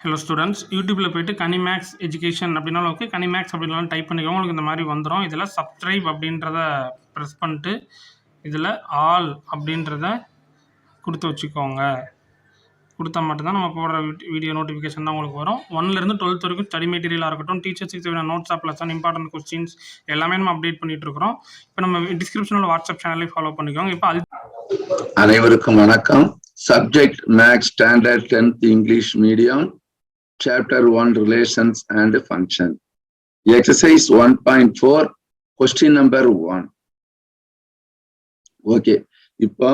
Hello students, யூடியூப்பில் போய்ட்டு Kanimax education அப்படின்னாலும் ஓகே, கனிமேக்ஸ் அப்படின்னாலும் டைப் பண்ணிக்கோங்க. உங்களுக்கு இந்த மாதிரி வந்துடும். இதில் சப்ஸ்கிரைப் அப்படின்றத ப்ரெஸ் பண்ணிட்டு இதில் ஆல் அப்படின்றத கொடுத்து வச்சுக்கோங்க. கொடுத்தா மட்டும்தான் நம்ம போடுற வீடியோ நோட்டிஃபிகேஷன் தான் உங்களுக்கு வரும். 1லேருந்து 12th வரைக்கும் ஸ்டடி மெட்டீரியலாக இருக்கட்டும், டீச்சர்ஸுக்கு தேவையான நோட்ஸ் ப்ளஸ் இம்பார்ட்டன்ட் கொஸ்டின்ஸ் எல்லாமே நம்ம அப்டேட் பண்ணிட்டு இருக்கிறோம். இப்போ நம்ம டிஸ்கிரிப்ஷனில் வாட்ஸ்அப் சேனலே ஃபாலோ பண்ணிக்கோங்க. இப்போ அனைவருக்கும் வணக்கம். Subject maths standard 10th English medium, Chapter 1 Relations and Function. Exercise 1.4, question number 1. Okay, இப்போ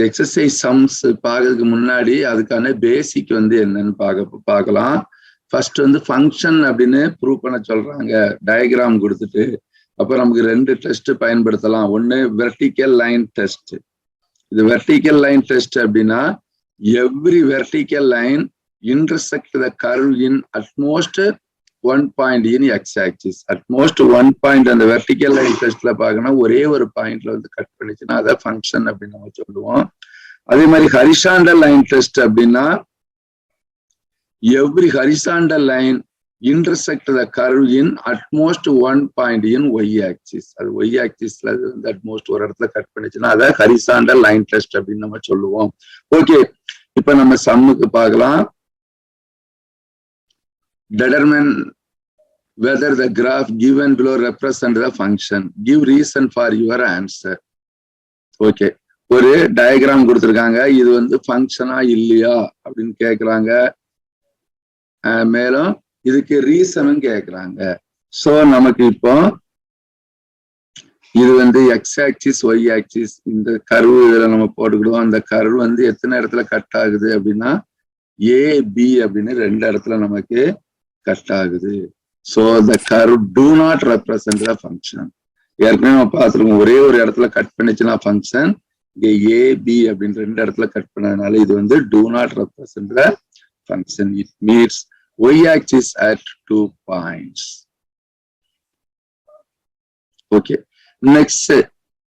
எக்ஸசைஸ் சம்ஸ் பார்க்கறதுக்கு முன்னாடி அதுக்கான பேசிக் என்னன்னு பார்க்கலாம். ஃபர்ஸ்ட் ஃபங்க்ஷன் அப்படின்னு ப்ரூவ் பண்ண சொல்றாங்க. டயக்ராம் கொடுத்துட்டு அப்புறம் நமக்கு 2 டெஸ்ட் பயன்படுத்தலாம். ஒன்னு வெர்டிக்கல் லைன் டெஸ்ட். இது வெர்டிக்கல் லைன் டெஸ்ட் அப்படின்னா every vertical line intersect the curve in at most 1 point in x-axis. At most 1 point அந்த vertical line testல பார்க்கணும், ஒரே ஒரு பாயிண்ட்ல கட் பண்ணிச்சுன்னா அதை ஃபங்க்ஷன் அப்படின்னு நம்ம சொல்லுவோம். அதே மாதிரி ஹரிசாண்டல் லைன் டெஸ்ட் அப்படின்னா every horizontal line intersect the curve in at most 1 point in y-axis. அது y-axisல at most ஒரு இடத்துல கட் பண்ணிச்சுன்னா அதை ஹரிசாண்டல் லைன் டெஸ்ட் அப்படின்னு நம்ம சொல்லுவோம். ஓகே, இப்ப நம்ம சம்முக்கு பார்க்கலாம். Determine whether the graph given below represent the function. Give reason for your answer. Okay, ஒரு டயக்ராம் கொடுத்திருக்காங்க. இது ஃபங்க்ஷனா இல்லையா அப்படின்னு கேக்குறாங்க. மேலும் இதுக்கு ரீசனும் கேக்குறாங்க. சோ நமக்கு இப்போ இது எக்ஸ் ஆக்சிஸ் ஒய் ஆக்சிஸ் இந்த கர்வ் இதுல நம்ம போட்டுக்கிடுவோம். அந்த கர்வ் எத்தனை இடத்துல கட் ஆகுது அப்படின்னா ஏ பி அப்படின்னு 2 இடத்துல நமக்கு கட் ஆகுது. So the curve do not represent the function. ஏற்கனவே நம்ம பார்த்துருக்கோம், ஒரே ஒரு இடத்துல கட் பண்ணிச்சுன்னா ஃபங்க்ஷன். இங்க ஏ பி அப்படின்னு 2 இடத்துல கட் பண்ணதுனால இது do not represent the function. It meets y-axis at 2 points. Okay, next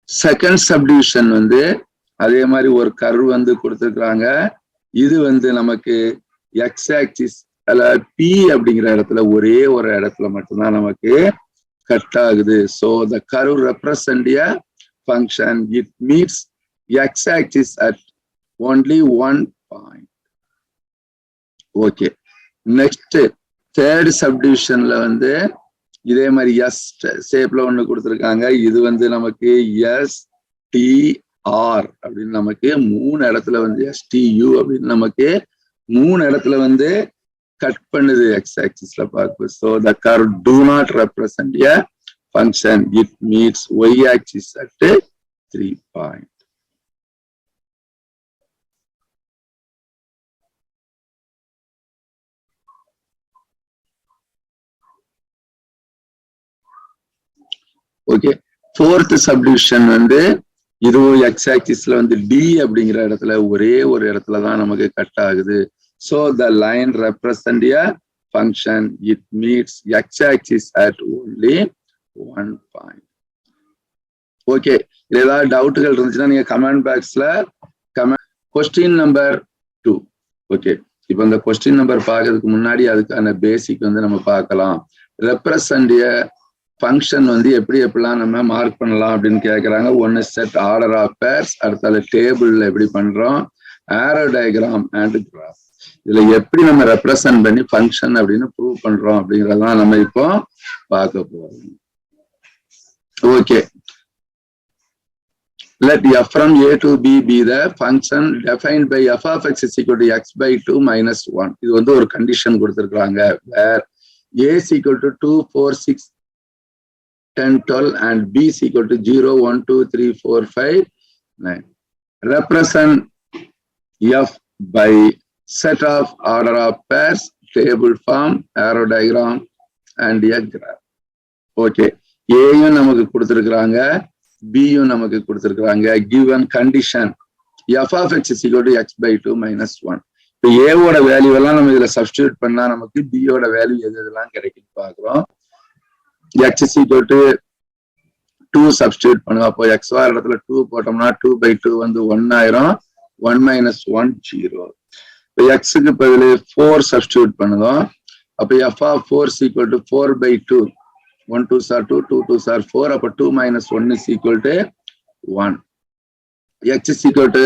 second subdivision அதே மாதிரி ஒரு கர்வ் கொடுத்துருக்காங்க. இது நமக்கு x-axis அல்ல பி அப்படிங்கிற இடத்துல ஒரே ஒரு இடத்துல மட்டும்தான் நமக்கு கட் ஆகுது. So the curve represent a function. It meets x-axis at only 1 point. Okay, next third subdivisionல இதே மாதிரி எஸ் ஷேப்ல கொடுத்துருக்காங்க. இது நமக்கு எஸ் டி ஆர் அப்படின்னு நமக்கு 3 இடத்துல எஸ்டியு அப்படின்னு நமக்கு 3 இடத்துல கட் பண்ணுது எக்ஸ் ஆக்சிஸ்ல பார்க்கும். So the curve do not represent a function. It meets y axis at 3 point. Okay, fourth subdivision இதுவும் எக்ஸ் ஆக்சிஸ்ல டி அப்படிங்கிற இடத்துல ஒரே ஒரு இடத்துல தான் நமக்கு கட் ஆகுது. So the line represent a function. It meets x-axis at only 1 point. Okay, ஏதாவது டவுட்டுகள் இருந்துச்சுன்னா நீங்க கமெண்ட் பாக்ஸ்ல கொஸ்டின் நம்பர் 2. ஓகே, இப்போ இந்த கொஸ்டின் நம்பர் பார்க்கறதுக்கு முன்னாடி அதுக்கான பேசிக் நம்ம பார்க்கலாம். ரெப்ரசன்ட் a ஃபங்க்ஷன் எப்படிலாம் நம்ம மார்க் பண்ணலாம் அப்படின்னு கேட்கறாங்க. ஒன்னு செட் ஆர்டர் ஆஃப் பேர்ஸ், அடுத்தால டேபிள்ல எப்படி பண்றோம், ஆரோ டயக்ராம் அண்ட் கிராஃப். இதுல எப்படி நம்ம ரெப்ரசன்ட் பண்ணி ஃபங்க்ஷன் அப்படின்னு ப்ரூவ் பண்றோம் அப்படிங்கறதான் நம்ம இப்போ பார்க்க போறோம். Okay, let f from a to b be the function defined by f of x is equal to x by 2 minus 1. இது ஒரு கண்டிஷன் கொடுத்திருக்காங்க. where a is equal to 2 4 6 10 12 and b is equal to 0 1 2 3 4 5 9. Represent f by set of order of pairs, table form, arrow diagram and a graph. Okay, a நமக்கு கொடுத்திருக்காங்க, b நமக்கு கொடுத்திருக்காங்க. given condition f of x is equal to x by 2 minus 1. இப்போ a ஓட value எல்லாம் நம்ம இதுல substitute பண்ணா நமக்கு b ஓட வேல்யூ எதெல்லாம் கிடைக்குன்னு பார்க்கிறோம். x is equal to 2 substitute பண்ணுவோம். அப்போ x வார இடத்துல 2 போட்டோம்னா 2 by 2 1 ஆயிரும். 1 minus 1 0. இப்போ எக்ஸுக்கு பதில் 4 சப்ஸ்டியூட் பண்ணுவோம். அப்போ f of 4 is equal to 4/2. 1 2s are 2, 2 2s are 4. அப்போ 2 minus 1 is equal to 1. x is equal to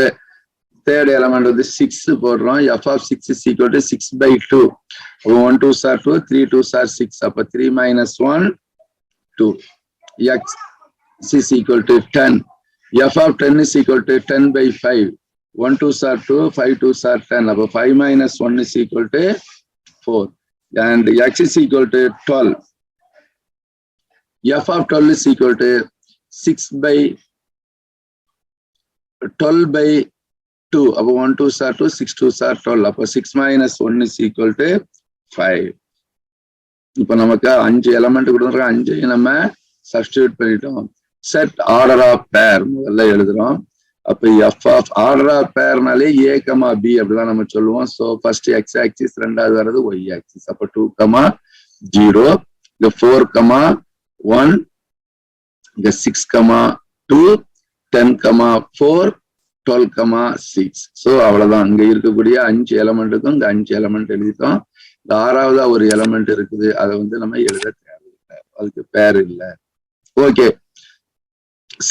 third element வந்து 6 போடுறோம். f of 6 is equal to 6/2. அப்போ 1 2s are 2, 3 2s are 6. அப்போ 3 minus 1 2. x is equal to 10. f of 10 is equal to 10/5. 1 2s are 2, 5 2s are 10. அப்போ 5 minus 1 is equal to 4. And x is equal to 12. f of 12 is equal to 6/12/2. அப்போ 1 2s are 2, 6 2s are 12. அப்போ 6 minus 1 is equal to 5. இப்போ நமக்கு 5 element கொடுத்துருக்கோம். 5 நம்ம substitute பண்ணிட்டோம். Set order of பேர் முதல்ல எழுதுறோம். அப்போ f of ஆர்டர் ஆஃப் பேர்னாலே a, b அப்படிதான் நம்ம சொல்லுவோம். ஸோ ஃபர்ஸ்ட் x ஆக்சிஸ், ரெண்டாவது வர்றது y ஆக்சிஸ். அப்போ 2, 0, இங்க 4, 1, இங்க 6, 2, 10, 4, 12, 6. ஸோ அவ்வளவுதான். இங்க இருக்கக்கூடிய 5 எலமெண்ட்டுக்கும் இங்க 5 எலமெண்ட் எழுதிட்டோம். இந்த 6வதா ஒரு எலமெண்ட் இருக்குது, அதை வந்து நம்ம எழுத தேவையில்லை, அதுக்கு பேர் இல்லை. ஓகே,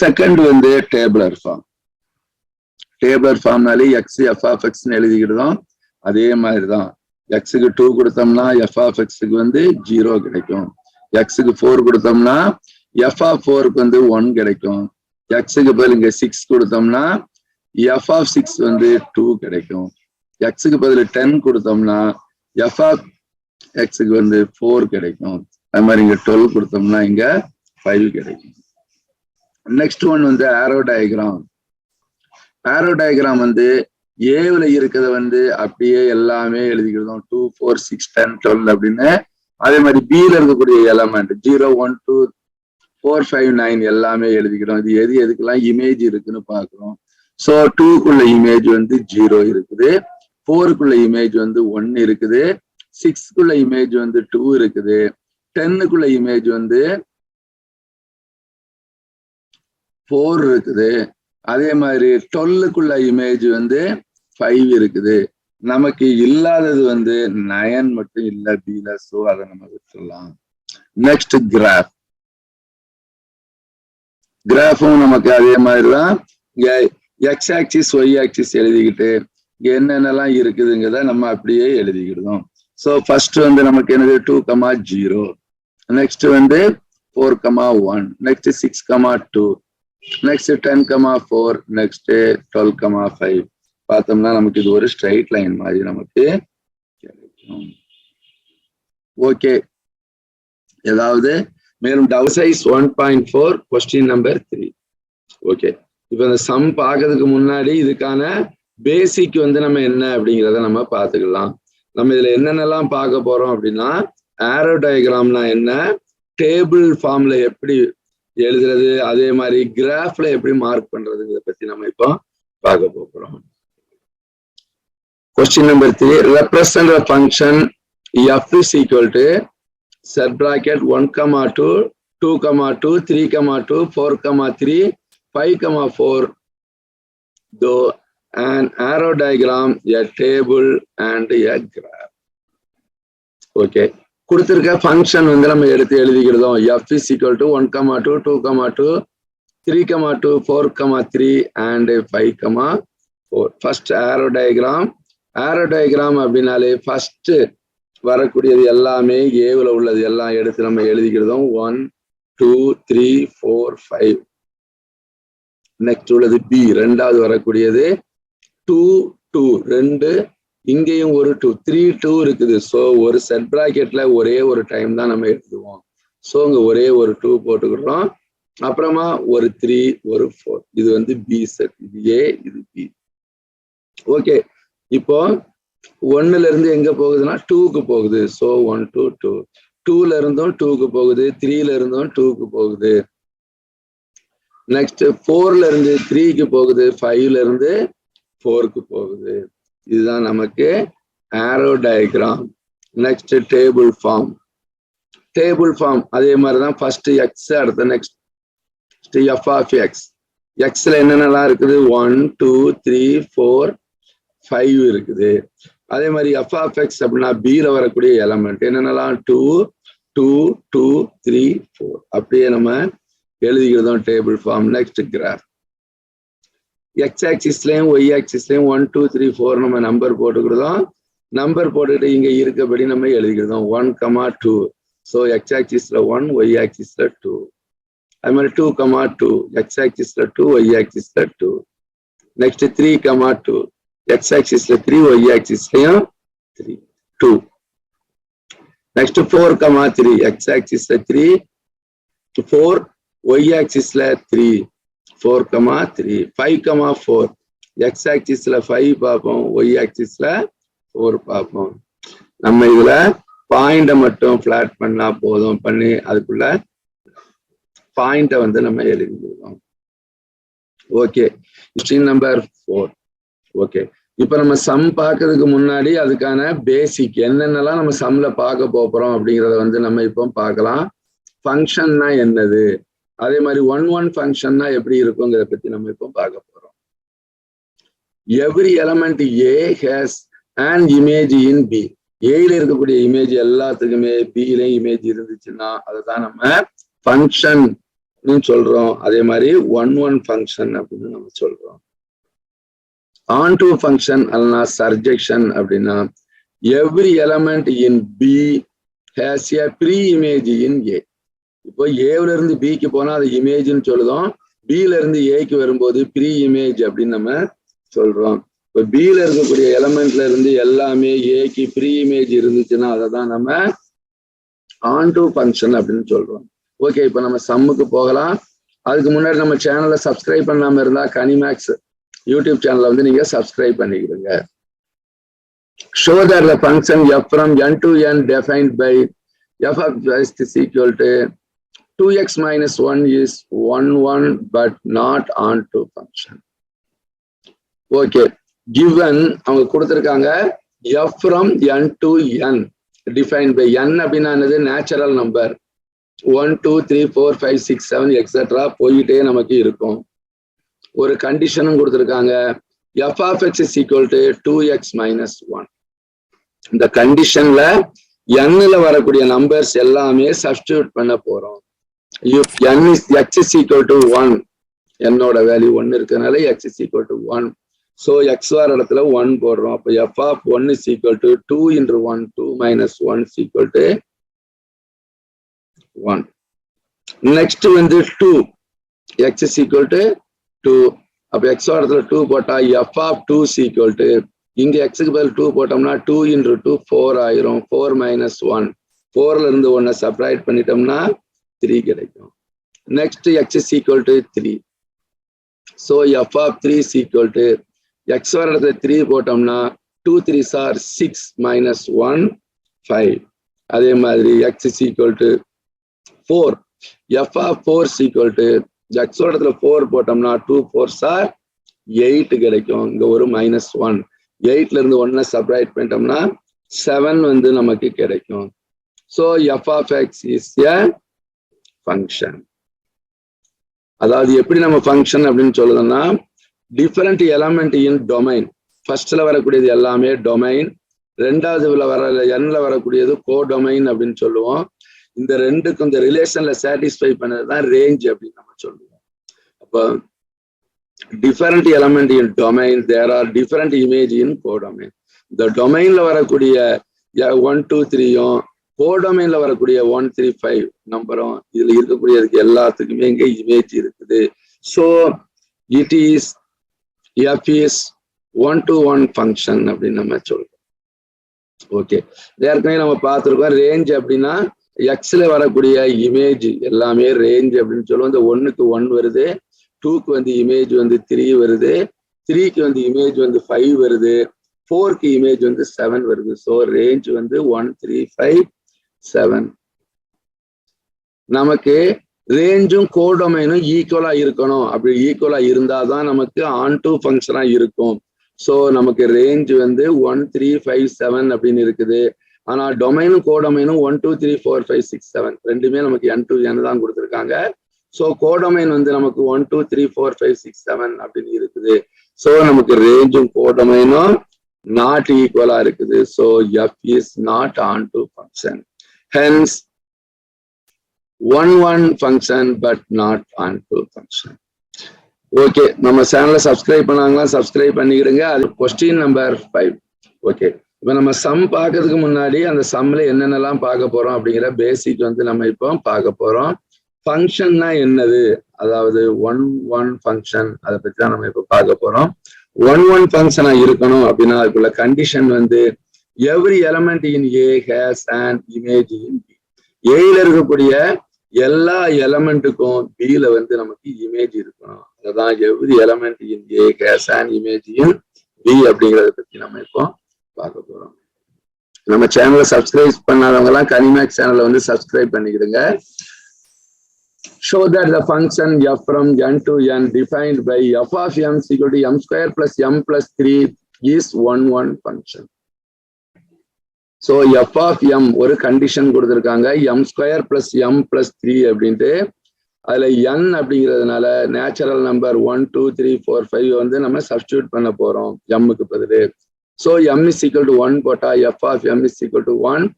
செகண்ட் வந்து டேபிளர் ஃபார்ம். டேபிளர் ஃபார்ம்னாலே எக்ஸ் எஃப் ஆஃப் எக்ஸ்ன்னு எழுதிக்கிட்டோம். அதே மாதிரிதான் எக்ஸுக்கு 2 கொடுத்தோம்னா எஃப் ஆஃப் எக்ஸுக்கு வந்து 0 கிடைக்கும். எக்ஸுக்கு 4 கொடுத்தோம்னா எஃப் ஆஃப் 4க்கு வந்து 1 கிடைக்கும். எக்ஸுக்கு பதில் இங்க 6 கொடுத்தோம்னா எஃப் ஆஃப் 6 வந்து 2 கிடைக்கும். எக்ஸுக்கு பதில் 10 கொடுத்தோம்னா எஃப் ஆஃப் எக்ஸுக்கு வந்து 4 கிடைக்கும். அது மாதிரி இங்க 12 கொடுத்தோம்னா இங்க 5 கிடைக்கும். நெக்ஸ்ட் ஒன் வந்து ஆரோ டயக்ராம். ஆரோ டயக்ராம் வந்து ஏவில் இருக்கிறத வந்து அப்படியே எல்லாமே எழுதிக்கிறோம். 2 4 6 10 12 அப்படின்னு. அதே மாதிரி பில இருக்கக்கூடிய எலமெண்ட் 0 1 2 4 5 9 எல்லாமே எழுதிக்கிறோம். இது எதுக்கெல்லாம் இமேஜ் இருக்குன்னு பாக்குறோம். ஸோ 2க்குள்ள இமேஜ் வந்து 0 இருக்குது, 4க்குள்ள இமேஜ் வந்து 1 இருக்குது, 6க்குள்ள இமேஜ் வந்து 2 இருக்குது, 10க்குள்ள இமேஜ் வந்து 4 இருக்குது. அதே மாதிரி 12க்குள்ள இமேஜ் வந்து 5 இருக்குது. நமக்கு இல்லாதது வந்து 9 மட்டும் இல்ல பில. ஸோ அதை நம்ம விட்டுடலாம். Next graph. கிராஃபும் நமக்கு அதே மாதிரிதான். இங்க எக்ஸ் ஆக்சிஸ் ஒய் ஆக்சிஸ் எழுதிக்கிட்டு இங்க என்னென்னலாம் இருக்குதுங்கிறத நம்ம அப்படியே எழுதிக்கிடுவோம். ஸோ ஃபர்ஸ்ட் வந்து நமக்கு என்னது 2, 0. நெக்ஸ்ட் வந்து 4, 1. நெக்ஸ்ட் 6, 2. நெக்ஸ்ட் 10, 4. நெக்ஸ்ட் 12, 5. பார்த்தோம்னா நமக்கு இது ஒரு ஸ்ட்ரைட் லைன் மாதிரி நமக்கு கிடைக்கும். ஓகே, ஏதாவது மேலும் double size 1.4 question number 3. Okay, இப்போ இந்த சம் பார்க்கறதுக்கு முன்னாடி இதுக்கான பேசிக் வந்து நம்ம என்ன அப்படிங்கிறத நம்ம பார்த்துக்கலாம். நம்ம இதுல என்னென்னலாம் பார்க்க போறோம் அப்படின்னா, ஆரோ டயக்ராம்னா என்ன, டேபிள் ஃபார்ம்ல எப்படி எழுதுறது, அதே மாதிரி கிராஃப்ல எப்படி மார்க் பண்றதுங்கிறத பத்தி நம்ம இப்போ பார்க்க போறோம். Question number 3, represent a function f is equal to set bracket 1, 2, 2, 2, 3, 2, 4, 3, 5, 4, though an arrow diagram, a table and a graph. Okay, கொடுத்திருக்க ஃபங்க்ஷன் வந்து நம்ம எடுத்து எழுதிக்கிறோம். f is equal to 1, 2, 2, 2, 3, 2, 4, 3 and 5, 4. First arrow diagram. Arrow diagram அப்படின்னாலே first வரக்கூடியது எல்லாமே ஏவில் உள்ளது எல்லாம் எடுத்து நம்ம எழுதிக்கிறோம். 1 2 3 4 5. நெக்ஸ்ட் உள்ளது பி, ரெண்டாவது வரக்கூடியது 2 2 2, இங்கேயும் ஒரு 2 3 2 இருக்குது. ஸோ ஒரு செட் பிராக்கெட்ல ஒரே ஒரு டைம் தான் நம்ம எழுதுவோம். ஸோ இங்க ஒரே ஒரு 2 போட்டுக்கிறோம். அப்புறமா ஒரு 3 ஒரு 4. இது வந்து பி செட், இது ஏ, இது பி. ஓகே, இப்போ 1ல இருந்து எங்க போகுதுன்னா 2க்கு போகுது. ஸோ 1 2 2, 2ல இருந்தும் 2க்கு போகுது, 3ல இருந்தும் 2க்கு போகுது. நெக்ஸ்ட் 4ல இருந்து 3க்கு போகுது, 5ல இருந்து 4க்கு போகுது. இதுதான் நமக்கு arrow diagram. Next table form. Table form அதே மாதிரிதான். ஃபர்ஸ்ட் எக்ஸ், அடுத்த நெக்ஸ்ட் எஃப் ஆஃப் எக்ஸ். எக்ஸ்ல என்னென்னலாம் இருக்குது, 1 2 3 4 5 இருக்குது. அதே மாதிரி எஃப் ஆஃப் எக்ஸ் அப்படின்னா பில வரக்கூடிய எலமெண்ட் என்னென்னலாம் 2 2 2 3 4 அப்படியே நம்ம எழுதிக்கிறதும் table form. Next graph. X ஆக்சிஸ்லயும் ஒய் ஆக்சிஸ்லயும் 1 2 3 4 நம்ம நம்பர் போட்டுக்கிறதும், நம்பர் போட்டுக்கிட்டு இங்க இருக்கபடி நம்ம எழுதிக்கிறதும் 1, 2. ஸோ எக்ஸ் ஆக்சிஸ்ல 1, ஒய் ஆக்சிஸ்ல 2. அது மாதிரி 2, 2 எக்ஸ் ஆக்சிஸ்ல 2, ஒய் ஆக்சிஸ்ல 2. நெக்ஸ்ட் 3, 2 எக்ஸ் ஆக்சிஸ்ல 3, ஒய் ஆக்சிஸ்லயும் 3 2. நெக்ஸ்ட் 4, 3 எக்ஸ் ஆக்சிஸ்ல 3 4, ஒய் ஆக்சிஸ்ல 3 4, 3. 5, 4 எக்ஸ் ஆக்சிஸ்ல 5 பார்ப்போம், ஒய் ஆக்சிஸ்ல 4 பார்ப்போம். நம்ம இதுல பாயிண்ட மட்டும் பிளாட் பண்ணா போதும், பண்ணி அதுக்குள்ள பாயிண்ட வந்து நம்ம எழுதிடுவோம். Okay, question number 4. ஓகே, இப்ப நம்ம சம் பார்க்கறதுக்கு முன்னாடி அதுக்கான பேசிக் என்னென்னலாம் நம்ம சம்ல பார்க்க போறோம் அப்படிங்கிறத வந்து நம்ம இப்போ பார்க்கலாம். ஃபங்க்ஷன்னா என்னது, அதே மாதிரி 1 ஃபங்க்ஷன்னா எப்படி இருக்குங்கிறத பத்தி நம்ம இப்போ பார்க்க போறோம். Every element A has an image in B. ஏல இருக்கக்கூடிய இமேஜ் எல்லாத்துக்குமே பிலையும் இமேஜ் இருந்துச்சுன்னா அதுதான் நம்ம ஃபங்க்ஷன் சொல்றோம். அதே மாதிரி 1 ஃபங்க்ஷன் அப்படின்னு நம்ம சொல்றோம். onto ஃபங்க்ஷன் அல்லனா சர்ஜெக்ஷன் அப்படின்னா every element in B has a pre image in A. இப்போ ஏல இருந்து பிக்கு போனா அது இமேஜ்னு சொல்லுதோம், பில இருந்து ஏக்கு வரும்போது ப்ரீ இமேஜ் அப்படின்னு நம்ம சொல்றோம். இப்போ பில இருக்கக்கூடிய எலமெண்ட்ல இருந்து எல்லாமே ஏக்கு ப்ரீ இமேஜ் இருந்துச்சுன்னா அதை தான் நம்ம onto ஃபங்க்ஷன் அப்படின்னு சொல்றோம். ஓகே, இப்போ நம்ம சம்முக்கு போகலாம். அதுக்கு முன்னாடி நம்ம சேனலை சப்ஸ்கிரைப் பண்ணாம இருந்தா கனிமேக்ஸ் யூடியூப் சேனலை வந்து நீங்க subscribe பண்ணிக்கிடுங்க. Show that the function f from n to n defined by f of x is equal to 2x minus 1 is 1 but not onto function. Okay, given அவங்க கொடுத்திருக்காங்க f from n to n defined by n அப்படின்னா என்னது, natural number 1 2 3 4 5 6 7 etcetera போயிட்டே நமக்கு இருக்கும். ஒரு கண்டிஷனும் கொடுத்திருக்காங்க, f of x is equal to 2x minus 1. இந்த கண்டிஷன்ல n-ல வரக்கூடிய நம்பர்ஸ் எல்லாமே சப்ஸ்டிடியூட் பண்ண போறோம். if n is x is equal to 1, n-ஓட value 1 இருக்கனால x is equal to 1. so x வர இடத்துல 1 போடுறோம். அப்ப f of 1 is equal to 2 into 1, 2 minus 1 is equal to 1. next வந்து 2, x is equal to 2. அப்ப x வர இடத்துல 2 போட்டா f of 2 is equal to, இங்க x-க்கு பதில் 2 போட்டோம்னா 2 into 2 4 ஆயிரும். 4 minus 1, 4ல இருந்து 1 செப்பரேட் பண்ணிட்டோம்னா 3 கிடைக்கும். Next x is equal to 3. so f of 3 is equal to, x வர இடத்துல 3 போட்டோம்னா 2 3s are 6 minus 1 5. அதே மாதிரி x is equal to 4. f of 4 is equal to, x வர இடத்துல 4 போட்டோம்னா 2 4s are 8 கிடைக்கும். இங்க ஒரு -1, 8ல இருந்து 1 செப்பரேட் பண்ணிட்டோம்னா 7 வந்து நமக்கு கிடைக்கும். so f of x is a function. அதாவது எப்படி நம்ம ஃபங்க்ஷன் அப்படின்னு சொல்லுதுன்னா, டிஃபரெண்ட் எலமெண்ட் இன் டொமைன். ஃபர்ஸ்ட்ல வரக்கூடியது எல்லாமே டொமைன், ரெண்டாவதுல வர என்ல வரக்கூடியது கோடொமைன் அப்படின்னு சொல்லுவோம். இந்த ரெண்டுக்கும் இந்த ரிலேஷன்ல சாட்டிஸ்ஃபை பண்ணதுதான் ரேஞ்ச் அப்படின்னு நம்ம சொல்லுவோம். அப்போ different element in domain, there are different image in codomain. இந்த டொமைன்ல வரக்கூடிய 1 2 3யும் கோடொமைன்ல வரக்கூடிய 1 3 5 நம்பரும் இதுல இருக்கக்கூடியதுக்கு எல்லாத்துக்குமே இங்க இமேஜ் இருக்குது. So it is f is 1 to 1 function அப்படின்னு நம்ம சொல்றோம். ஓகே, ஏற்கனவே நம்ம பார்த்துருக்கோம். ரேஞ்ச் அப்படின்னா எக்ஸ்ல வரக்கூடிய இமேஜ் எல்லாமே ரேஞ்ச் அப்படின்னு சொல்லுவோம். இந்த 1க்கு 1 வருது, 2க்கு வந்து இமேஜ் வந்து 3 வருது, 3க்கு வந்து இமேஜ் வந்து 5 வருது, 4க்கு இமேஜ் வந்து 7 வருது. ஸோ ரேஞ்ச் வந்து 1 3 5 7. நமக்கு ரேஞ்சும் கோடொமைனும் ஈக்குவலா இருக்கணும். அப்படி ஈக்குவலா இருந்தாதான் நமக்கு onto ஃபங்க்ஷனா இருக்கும். ஸோ நமக்கு ரேஞ்ச் வந்து 1 3 5 7 அப்படின்னு இருக்குது. ஆனா டொமைனும் கோடொமைனும் 1 2 3 4 5 6 7 ரெண்டுமே நமக்கு n to n தான் கொடுத்துருக்காங்க. ஸோ கோடொமைன் வந்து நமக்கு 1 2 3 4 5 6 7 அப்படின்னு இருக்குது. ஸோ நமக்கு ரேஞ்சும் கோடொமைனும் not equal இருக்குது. So f is not onto function. Hence 1 function but not onto function. Okay, நம்ம சேனலை சப்ஸ்கிரைப் பண்ணாங்களா சப்ஸ்கிரைப் பண்ணிக்கிடுங்க. அது கொஸ்டின் நம்பர் 5. ஓகே, இப்ப நம்ம சம் பார்க்கறதுக்கு முன்னாடி அந்த சம்ல என்னென்னலாம் பார்க்க போறோம் அப்படிங்கிற பேசிக் வந்து நம்ம இப்போ பார்க்க போறோம். ஃபங்க்ஷன்னா என்னது, அதாவது ஒன் ஃபங்க்ஷன், அதை பத்தி தான் நம்ம இப்ப பார்க்க போறோம். ஒன் ஃபங்க்ஷனா இருக்கணும் அப்படின்னா அதுக்குள்ள கண்டிஷன் வந்து every element in A has an image in B. ஏல இருக்கக்கூடிய எல்லா எலமெண்ட்டுக்கும் பில வந்து நமக்கு இமேஜ் இருக்கணும். அதுதான் every element in A has an image in B அப்படிங்கறத பத்தி நம்ம இப்போ பார்க்க போறோம். நம்ம சேனலை சப்ஸ்கிரைப் பண்ணாதவங்க எல்லாம் கனிமேக்ஸ் சேனலை வந்து subscribe பண்ணிக்கிடுங்க. Show that the function f from n to n defined by f of m is equal to m square plus m plus 3 is one function. So f of m ஒரு condition கொடுத்திருக்காங்க, m square plus m plus 3 அப்படின்ட்டு. அதுல n அப்படிங்கிறதுனால natural number 1 2 3 4 5 வந்து நம்ம substitute பண்ண போறோம் m க்கு பதிலு. So m is equal to 1 போட்டா f of m is equal to 1,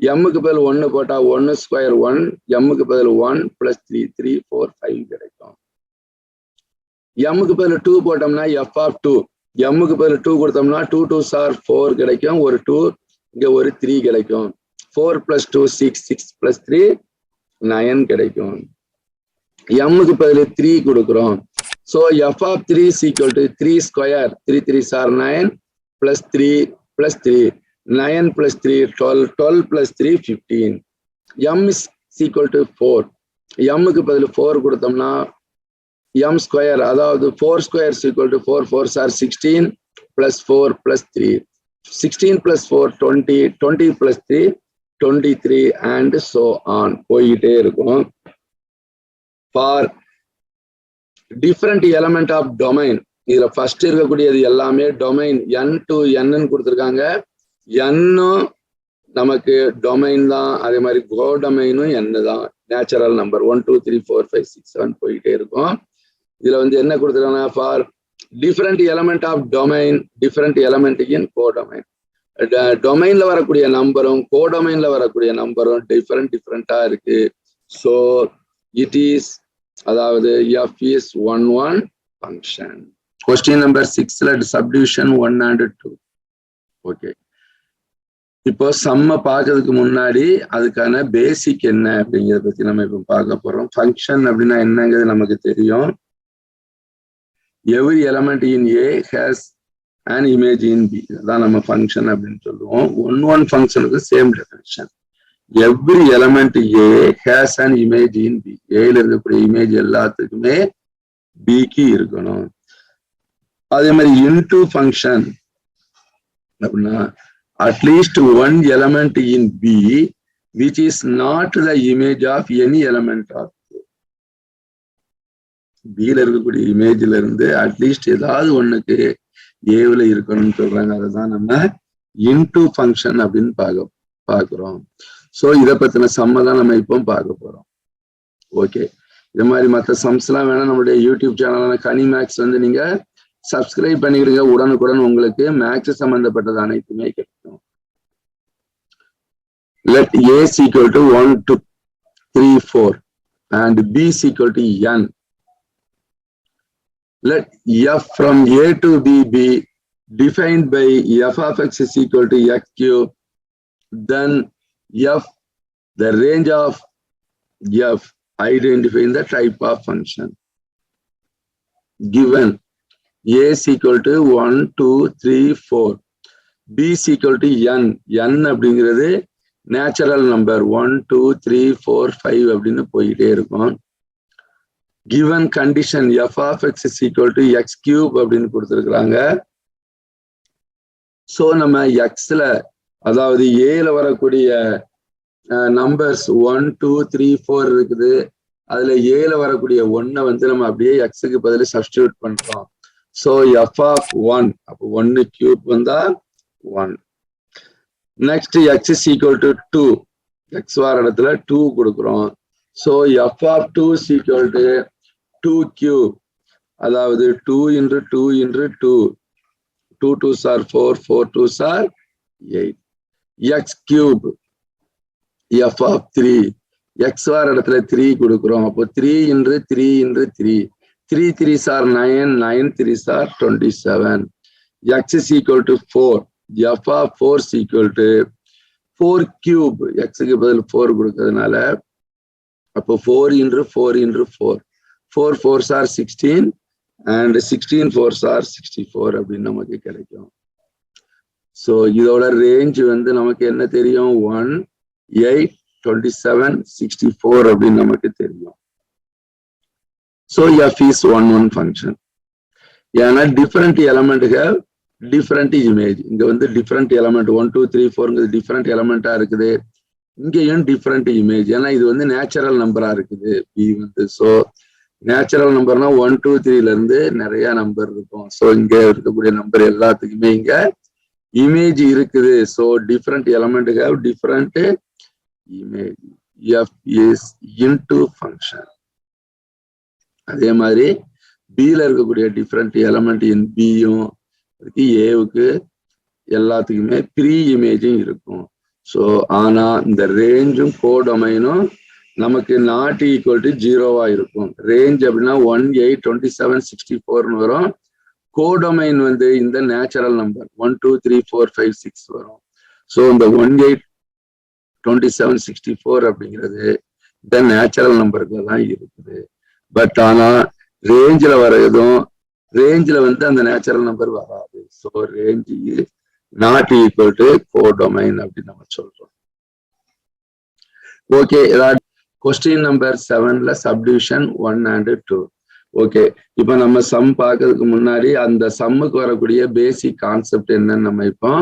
m க்கு பதில் 1 போட்டா 1 ஸ்கொயர் 1, m க்கு பதில் 1 plus 3 3 4 5 கிடைக்கும். m க்கு பதில் 2 போட்டோம்னா f of 2, m க்கு பதில் 2 கொடுத்தோம்னா 2 2s are 4 கிடைக்கும், ஒரு 2 இங்க ஒரு 3 கிடைக்கும். 4 plus 2 6, 6 plus 3 9 கிடைக்கும். m க்கு பதில் 3 கொடுக்கிறோம். So f of 3 is equal to 3 square, 3 3s are 9 plus 3 plus 3 9 plus 3 12, 12 plus 3 15. m is equal to 4. m க்கு பதில் 4 கொடுத்தோம்னா m square, அதாவது 4 square is equal to 4 4s are 16 plus 4 plus 3 16 plus 4 20, 20 plus 3 23 and so on போயிட்டே இருக்கும். For different element of domain, இதுல first இருக்கக்கூடியது எல்லாமே domain n to n கொடுத்துருக்காங்க. n நமக்கு டொமைன் தான், அதே மாதிரி கோடொமைனும் n தான். நேச்சுரல் நம்பர் 1 2 3 4 5 6 7 போயிட்டே இருக்கும். இதுல வந்து என்ன கொடுத்துருக்காங்கன்னா for different element of domain, different element in codomain. டொமைன்ல வரக்கூடிய நம்பரும் கோடொமைன்ல வரக்கூடிய நம்பரும் டிஃபரெண்டா இருக்கு. ஸோ இட் இஸ், அதாவது f is one function. Question number 6ல சப்டிவிஷன் 1 and 2. ஓகே, இப்போ சம்ம பார்க்கறதுக்கு முன்னாடி அதுக்கான பேசிக் என்ன அப்படிங்கிறத பத்தி நம்ம இப்போ பார்க்க போறோம். ஃபங்க்ஷன் அப்படின்னா என்னங்கிறது நமக்கு தெரியும். Every element in A has an image in B, அதான் நம்ம ஃபங்க்ஷன் அப்படின்னு சொல்லுவோம். ஒன் ஃபங்க்ஷனுக்கு same definition. Every element A has an image in B, ஏல இருக்கக்கூடிய இமேஜ் எல்லாத்துக்குமே பிக்கு இருக்கணும். அதே மாதிரி இன்டு ஃபங்க்ஷன் அப்படின்னா at least one element in B which is not the image of any element of பில இருக்கக்கூடிய இமேஜ்ல இருந்து அட்லீஸ்ட் ஏதாவது ஒண்ணுக்கு ஏவுல இருக்கணும்னு சொல்றாங்க. அதுதான் நம்ம இன்டு ஃபங்க்ஷன் அப்படின்னு பார்க்கிறோம். ஸோ இதை பத்தின சம்ம தான் நம்ம இப்போ பார்க்க போறோம். ஓகே, இது மாதிரி மற்ற சம்ஸ் எல்லாம் வேணா நம்மளுடைய யூடியூப் சேனலான கனி மேக்ஸ் வந்து நீங்க சப்ஸ்கிரைப் பண்ணிக்கிடுங்க. உடனுக்குடன் உங்களுக்கு மேக்ஸ் சம்பந்தப்பட்டது அனைத்துமே கிடைக்கும். Let a is equal to 1 to 3 4 and b is equal to n. Let f from a to b be defined by f of x is equal to x cube. Then f, the range of f, identifying the type of function. Given a is equal to 1 2 3 4, b is equal to n. n அப்படிங்கிறது natural number 1 2 3 4 5 அப்படின்னு போயிட்டே இருக்கும். given condition f of x is equal to x cube அப்படின்னு கொடுத்துருக்குறாங்க. So நம்ம எக்ஸ்ல, அதாவது ஏல வரக்கூடிய நம்பர்ஸ் 1 2 3 4 இருக்குது. அதுல ஏல வரக்கூடிய 1 வந்து நம்ம அப்படியே எக்ஸுக்கு பதில் சப்ஸ்டியூட் பண்றோம். ஸோ f of 1, அப்போ 1 கியூப் வந்தா 1. Next x is equal to 2, X வர இடத்துல 2 கொடுக்குறோம். So f of 2 is equal to 2 cube, அதாவது 2 into 2 into 2 2 2s are 4, 4 2s are 8. X cube f of 3, x வர இடத்துல 3 கொடுக்கிறோம். அப்போ 3 into 3 into 3, 3 3s are 9, 9 3s are 27. X is equal to 4, f of 4 is equal to 4 cube, x க்கு பதில் 4 கொடுக்கிறதுனால அப்போ 4 into 4 into 4, 4 4s are 16 and 16 4s are 64 அப்படின்னு நமக்கு கிடைக்கும். ஸோ இதோட ரேஞ்ச் வந்து நமக்கு என்ன தெரியும், 1 8 27 64 அப்படின்னு நமக்கு தெரியும். So f is 1 1 function. ஏன்னா different element have different image. இங்க வந்து டிஃபரெண்ட் எலமெண்ட் 1 2 3 4 டிஃபரெண்ட் எலமெண்டா இருக்குது. இங்கேயும் டிஃபரெண்ட் இமேஜ். ஏன்னா இது வந்து நேச்சுரல் நம்பரா இருக்குது பி வந்து. ஸோ நேச்சுரல் நம்பர்னா 1 2 3ல இருந்து நிறைய நம்பர் இருக்கும். ஸோ இங்க இருக்கக்கூடிய நம்பர் எல்லாத்துக்குமே இங்க இமேஜ் இருக்குது. So different element have different image. f is into function. அதே மாதிரி பில இருக்கக்கூடிய டிஃபரெண்ட் எலமெண்ட் இன் பியும் ஏவுக்கு எல்லாத்துக்குமே ப்ரீ இமேஜும் இருக்கும். ஸோ ஆனா இந்த ரேஞ்சும் கோடொமைனும் நமக்கு நாட் ஈக்குவல் டு 0வா இருக்கும். ரேஞ்ச் அப்படின்னா 1 8 27 64 வரும். கோடொமைன் வந்து இந்த நேச்சுரல் நம்பர் 1 2 3 4 5 6 வரும். ஸோ இந்த 1 8 27 64 அப்படிங்கிறது இந்த நேச்சுரல் நம்பருக்கு தான் இருக்குது. பட் ஆனா ரேஞ்சில் வர்றதும் ரேஞ்சில் வந்து அந்த நேச்சுரல் நம்பர் வராது. So range not equal to codomain அப்படின்னு நம்ம சொல்றோம். ஓகே, ஏதாவது கொஸ்டின் நம்பர் 7ல சப்டிவிஷன் 1 and 2. ஓகே, இப்போ நம்ம சம் பார்க்கறதுக்கு முன்னாடி அந்த சம்முக்கு வரக்கூடிய பேசிக் கான்செப்ட் என்னன்னு நம்ம இப்போ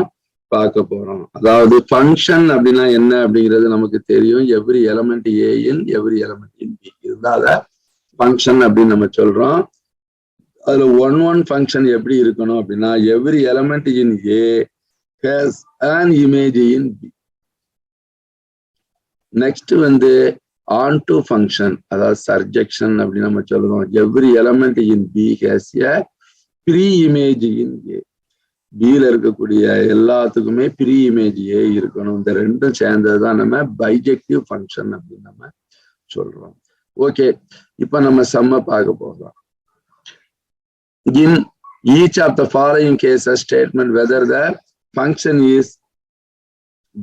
பார்க்க போறோம். அதாவது ஃபங்க்ஷன் அப்படின்னா என்ன அப்படிங்கிறது நமக்கு தெரியும். Every element A in every element in B இருந்தால ஃபங்க்ஷன் அப்படின்னு நம்ம சொல்றோம். அதுல 1 1 ஃபங்க்ஷன் எப்படி இருக்கணும் அப்படின்னா every element in A has an image in B. Next வந்து ஆன் டு ஃபங்க்ஷன், அதாவது சர்ஜெக்ஷன் அப்படின்னு நம்ம சொல்றோம். Every element in B has a pre image in A. பில இருக்கக்கூடிய எல்லாத்துக்குமே ப்ரீ இமேஜ் ஏ இருக்கணும். இந்த ரெண்டும் சேர்ந்ததுதான் நம்ம பைஜெக்டிவ் ஃபங்க்ஷன் அப்படின்னு நம்ம சொல்றோம். ஓகே, இப்ப நம்ம சம்ம பார்க்க போறோம். In each of the following cases, statement whether the function is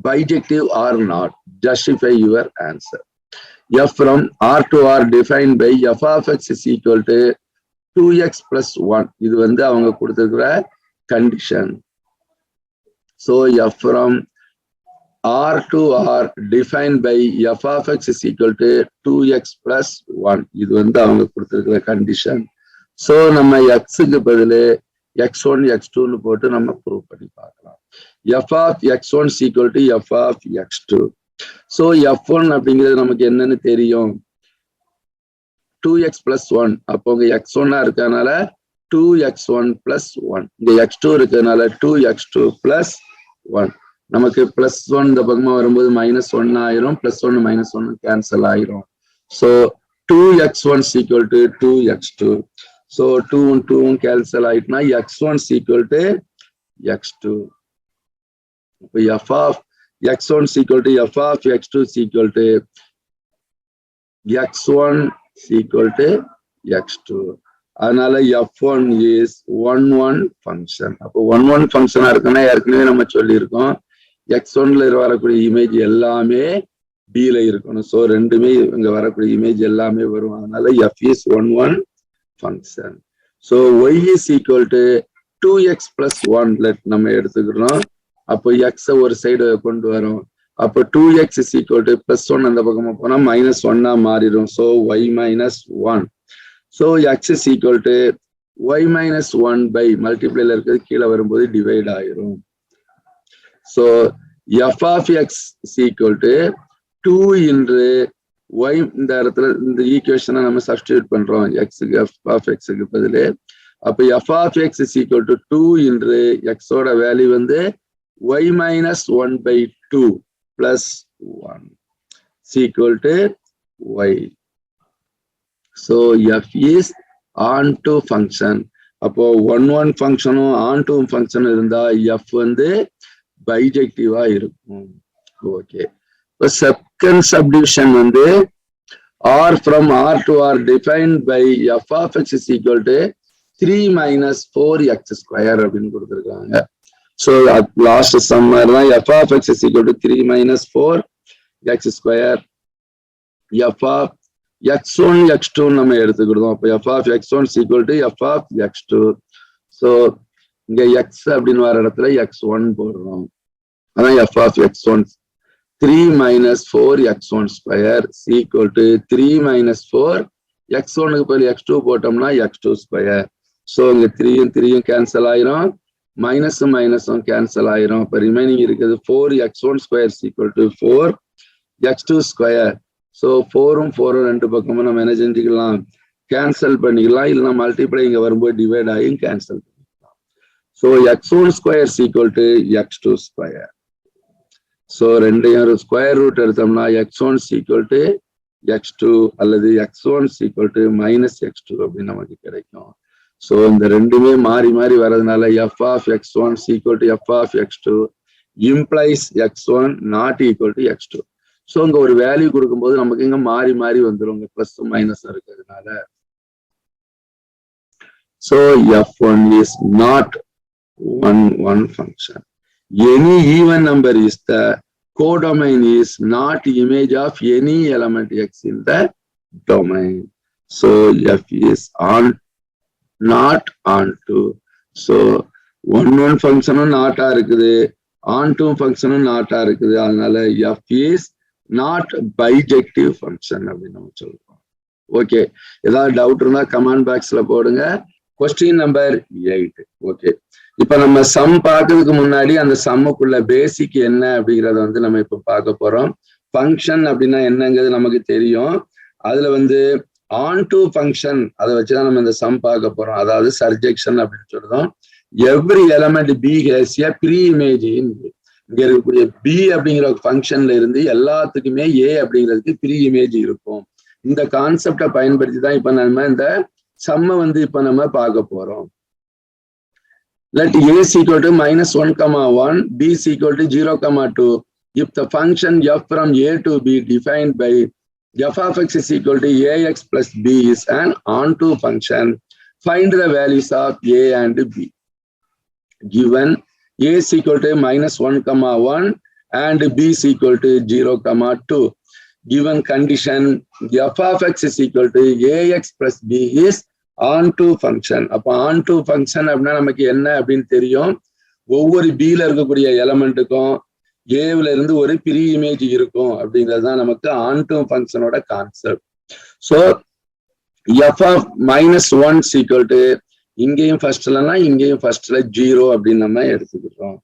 bijective or not, justify your answer. F from R to R defined by f of x is equal to 2x plus 1. இது வந்து அவங்க கொடுத்திருக்கிற condition. So f from R to R defined by f of x is equal to 2x plus 1. இது வந்து அவங்க கொடுத்திருக்கிற condition. So நம்ம x-க்கு பதிலு x1 x2 போட்டு நம்ம ப்ரூவ் பண்ணி பார்க்கலாம். f of x1 is equal to f of x2. So f1 அப்படிங்கிறது நமக்கு என்னன்னு தெரியும், 2x plus 1. அப்போ இங்க x1 இருக்கனால 2x1 plus 1. இங்க x2 இருக்கிறதுனால 2x2 plus 1. நமக்கு plus 1 இந்த பக்கமா வரும்போது -1 ஆயிரும். +1 -1 கேன்சல் ஆயிரும். So 2x1 is equal to 2x2. So 2 2 cancel ஆயிட்டுனா x1 is equal to x2. f of x1 is equal to f of x2 is equal to x1 is equal to x2. அதனால f1 is 1 1 function. அப்போ 1 1 ஃபங்க்ஷனா இருக்குன்னா ஏற்கனவே நம்ம சொல்லியிருக்கோம் x1ல வரக்கூடிய image எல்லாமே b-ல இருக்கணும். So ரெண்டுமே இங்க வரக்கூடிய இமேஜ் எல்லாமே வரும். அதனால f is 1 1 function. So y is equal to 2x plus 1 let நம்ம எடுத்துக்கிறோம். அப்போ x ஒரு சைடு கொண்டு வரும். அப்போ 2x is equal to plus 1 அந்த பக்கமா போனா -1 மாறிடும். So y minus 1. So x is equal to y minus 1 by மல்டிப்ளைல இருக்கிறது கீழே வரும்போது டிவைட் ஆயிரும். So f of x is equal to 2 into y. இந்த இடத்துல இந்த ஈக்குவேஷனை நம்ம சப்ஸ்டிட்யூட் பண்றோம் x-க்கு f of x-க்கு பதிலு. அப்ப f of x is equal to 2 into x-ஓட value வந்து y minus 1 by 2 plus 1 is equal to y. So f is on to function. அப்போ 1 ஃபங்க்ஷனும் ஆன்2 ஃபங்க்ஷனும் இருந்தா எஃப் வந்து பைஜெக்டிவா இருக்கும். ஓகே, இப்போ செகண்ட் சப்டிவிஷன் வந்து R from R to R defined by F of X is equal to 3 - 4x² அப்படின்னு கொடுத்துருக்காங்க. So last summer தான் F of X is equal to 3 - 4x². F of x1 x2 நம்ம எடுத்துக்கிட்டோம். அப்போ F of x1 is equal to F of x2. So இங்க x அப்படின்னு வர இடத்துல x1 போடுறோம். அதான் F of x1 3 - 4x1² is equal to 3 - 4 x1க்கு பதில் x2 போட்டோம்னா x2². ஸோ இங்க 3யும் கேன்சல் ஆயிரும், மைனஸும் கேன்சல் ஆயிரும். இப்போ ரிமைனிங் இருக்குது 4x1² is equal to 4x2². So 4ம் 4ம் ரெண்டு பக்கமும் நம்ம என்ன செஞ்சுக்கலாம், கேன்சல் பண்ணிக்கலாம். இல்லைன்னா மல்டிப்ளை இங்க வரும்போது டிவைட் ஆகியும் கேன்சல் பண்ணிக்கலாம். So x1² is equal to x2². So ரெண்டையும் ஸ்கொயர் ரூட் எடுத்தோம்னா x1 is equal to x2 அல்லது x1 is equal to -x2 அப்படின்னு நமக்கு கிடைக்கும். ஸோ இந்த ரெண்டுமே மாறி மாறி வர்றதுனால F of x1 is equal to F of x2 implies x1 not equal to x2. So இங்க ஒரு வேல்யூ கொடுக்கும்போது நமக்கு இங்க மாறி மாறி வந்துடும், இங்க பிளஸ் மைனஸ் இருக்கிறதுனால. So f1 is not one function. Any even number is the codomain is not image of any element x in the domain. So f is not onto. So one function not இருக்குது, onto function not இருக்குது. அதனால f is not bijective function அப்படின்னு நம்ம சொல்றோம். Okay, ஏதாவது doubt இருந்தா comment பாக்ஸ்ல போடுங்க. Question number 8. ஓகே, இப்ப நம்ம சம் பார்க்கறதுக்கு முன்னாடி அந்த சம்முக்குள்ள பேசிக் என்ன அப்படிங்கறத வந்து நம்ம இப்ப பார்க்க போறோம். ஃபங்க்ஷன் அப்படின்னா என்னங்கிறது நமக்கு தெரியும். அதுல வந்து ஆன்2 ஃபங்க்ஷன் அதை வச்சுதான் நம்ம இந்த சம் பார்க்க போறோம். அதாவது சர்ஜெக்ஷன் அப்படின்னு சொல்றோம். Every element B has a pre image. இங்க இருக்கக்கூடிய பி அப்படிங்கிற ஃபங்க்ஷன்ல இருந்து எல்லாத்துக்குமே ஏ அப்படிங்கிறதுக்கு ப்ரீ இமேஜ் இருக்கும். இந்த கான்செப்டை பயன்படுத்தி தான் இப்ப நம்ம இந்த சம்மை வந்து இப்ப நம்ம பார்க்க போறோம். Let a is equal to -1, b is equal to 0, 2. If the function f from a to b defined by f of x is equal to ax plus b is an onto function, find the values of a and b. Given a is equal to -1, and b is equal to 0, 2. Given condition f of x is equal to ax plus b is onto function. அப்போ onto function அப்படின்னா நமக்கு என்ன அப்படின்னு தெரியும். ஒவ்வொரு பில இருக்கக்கூடிய எலமெண்ட்டுக்கும் ஏல இருந்து ஒரு ப்ரீ இமேஜ் இருக்கும் அப்படிங்கிறது தான் நமக்கு onto ஃபங்க்ஷனோட concept. So f of -1 is equal to இங்கேயும் ஃபர்ஸ்ட்லன்னா இங்கேயும் ஃபர்ஸ்ட்ல 0 அப்படின்னு நம்ம எடுத்துக்கிறோம்.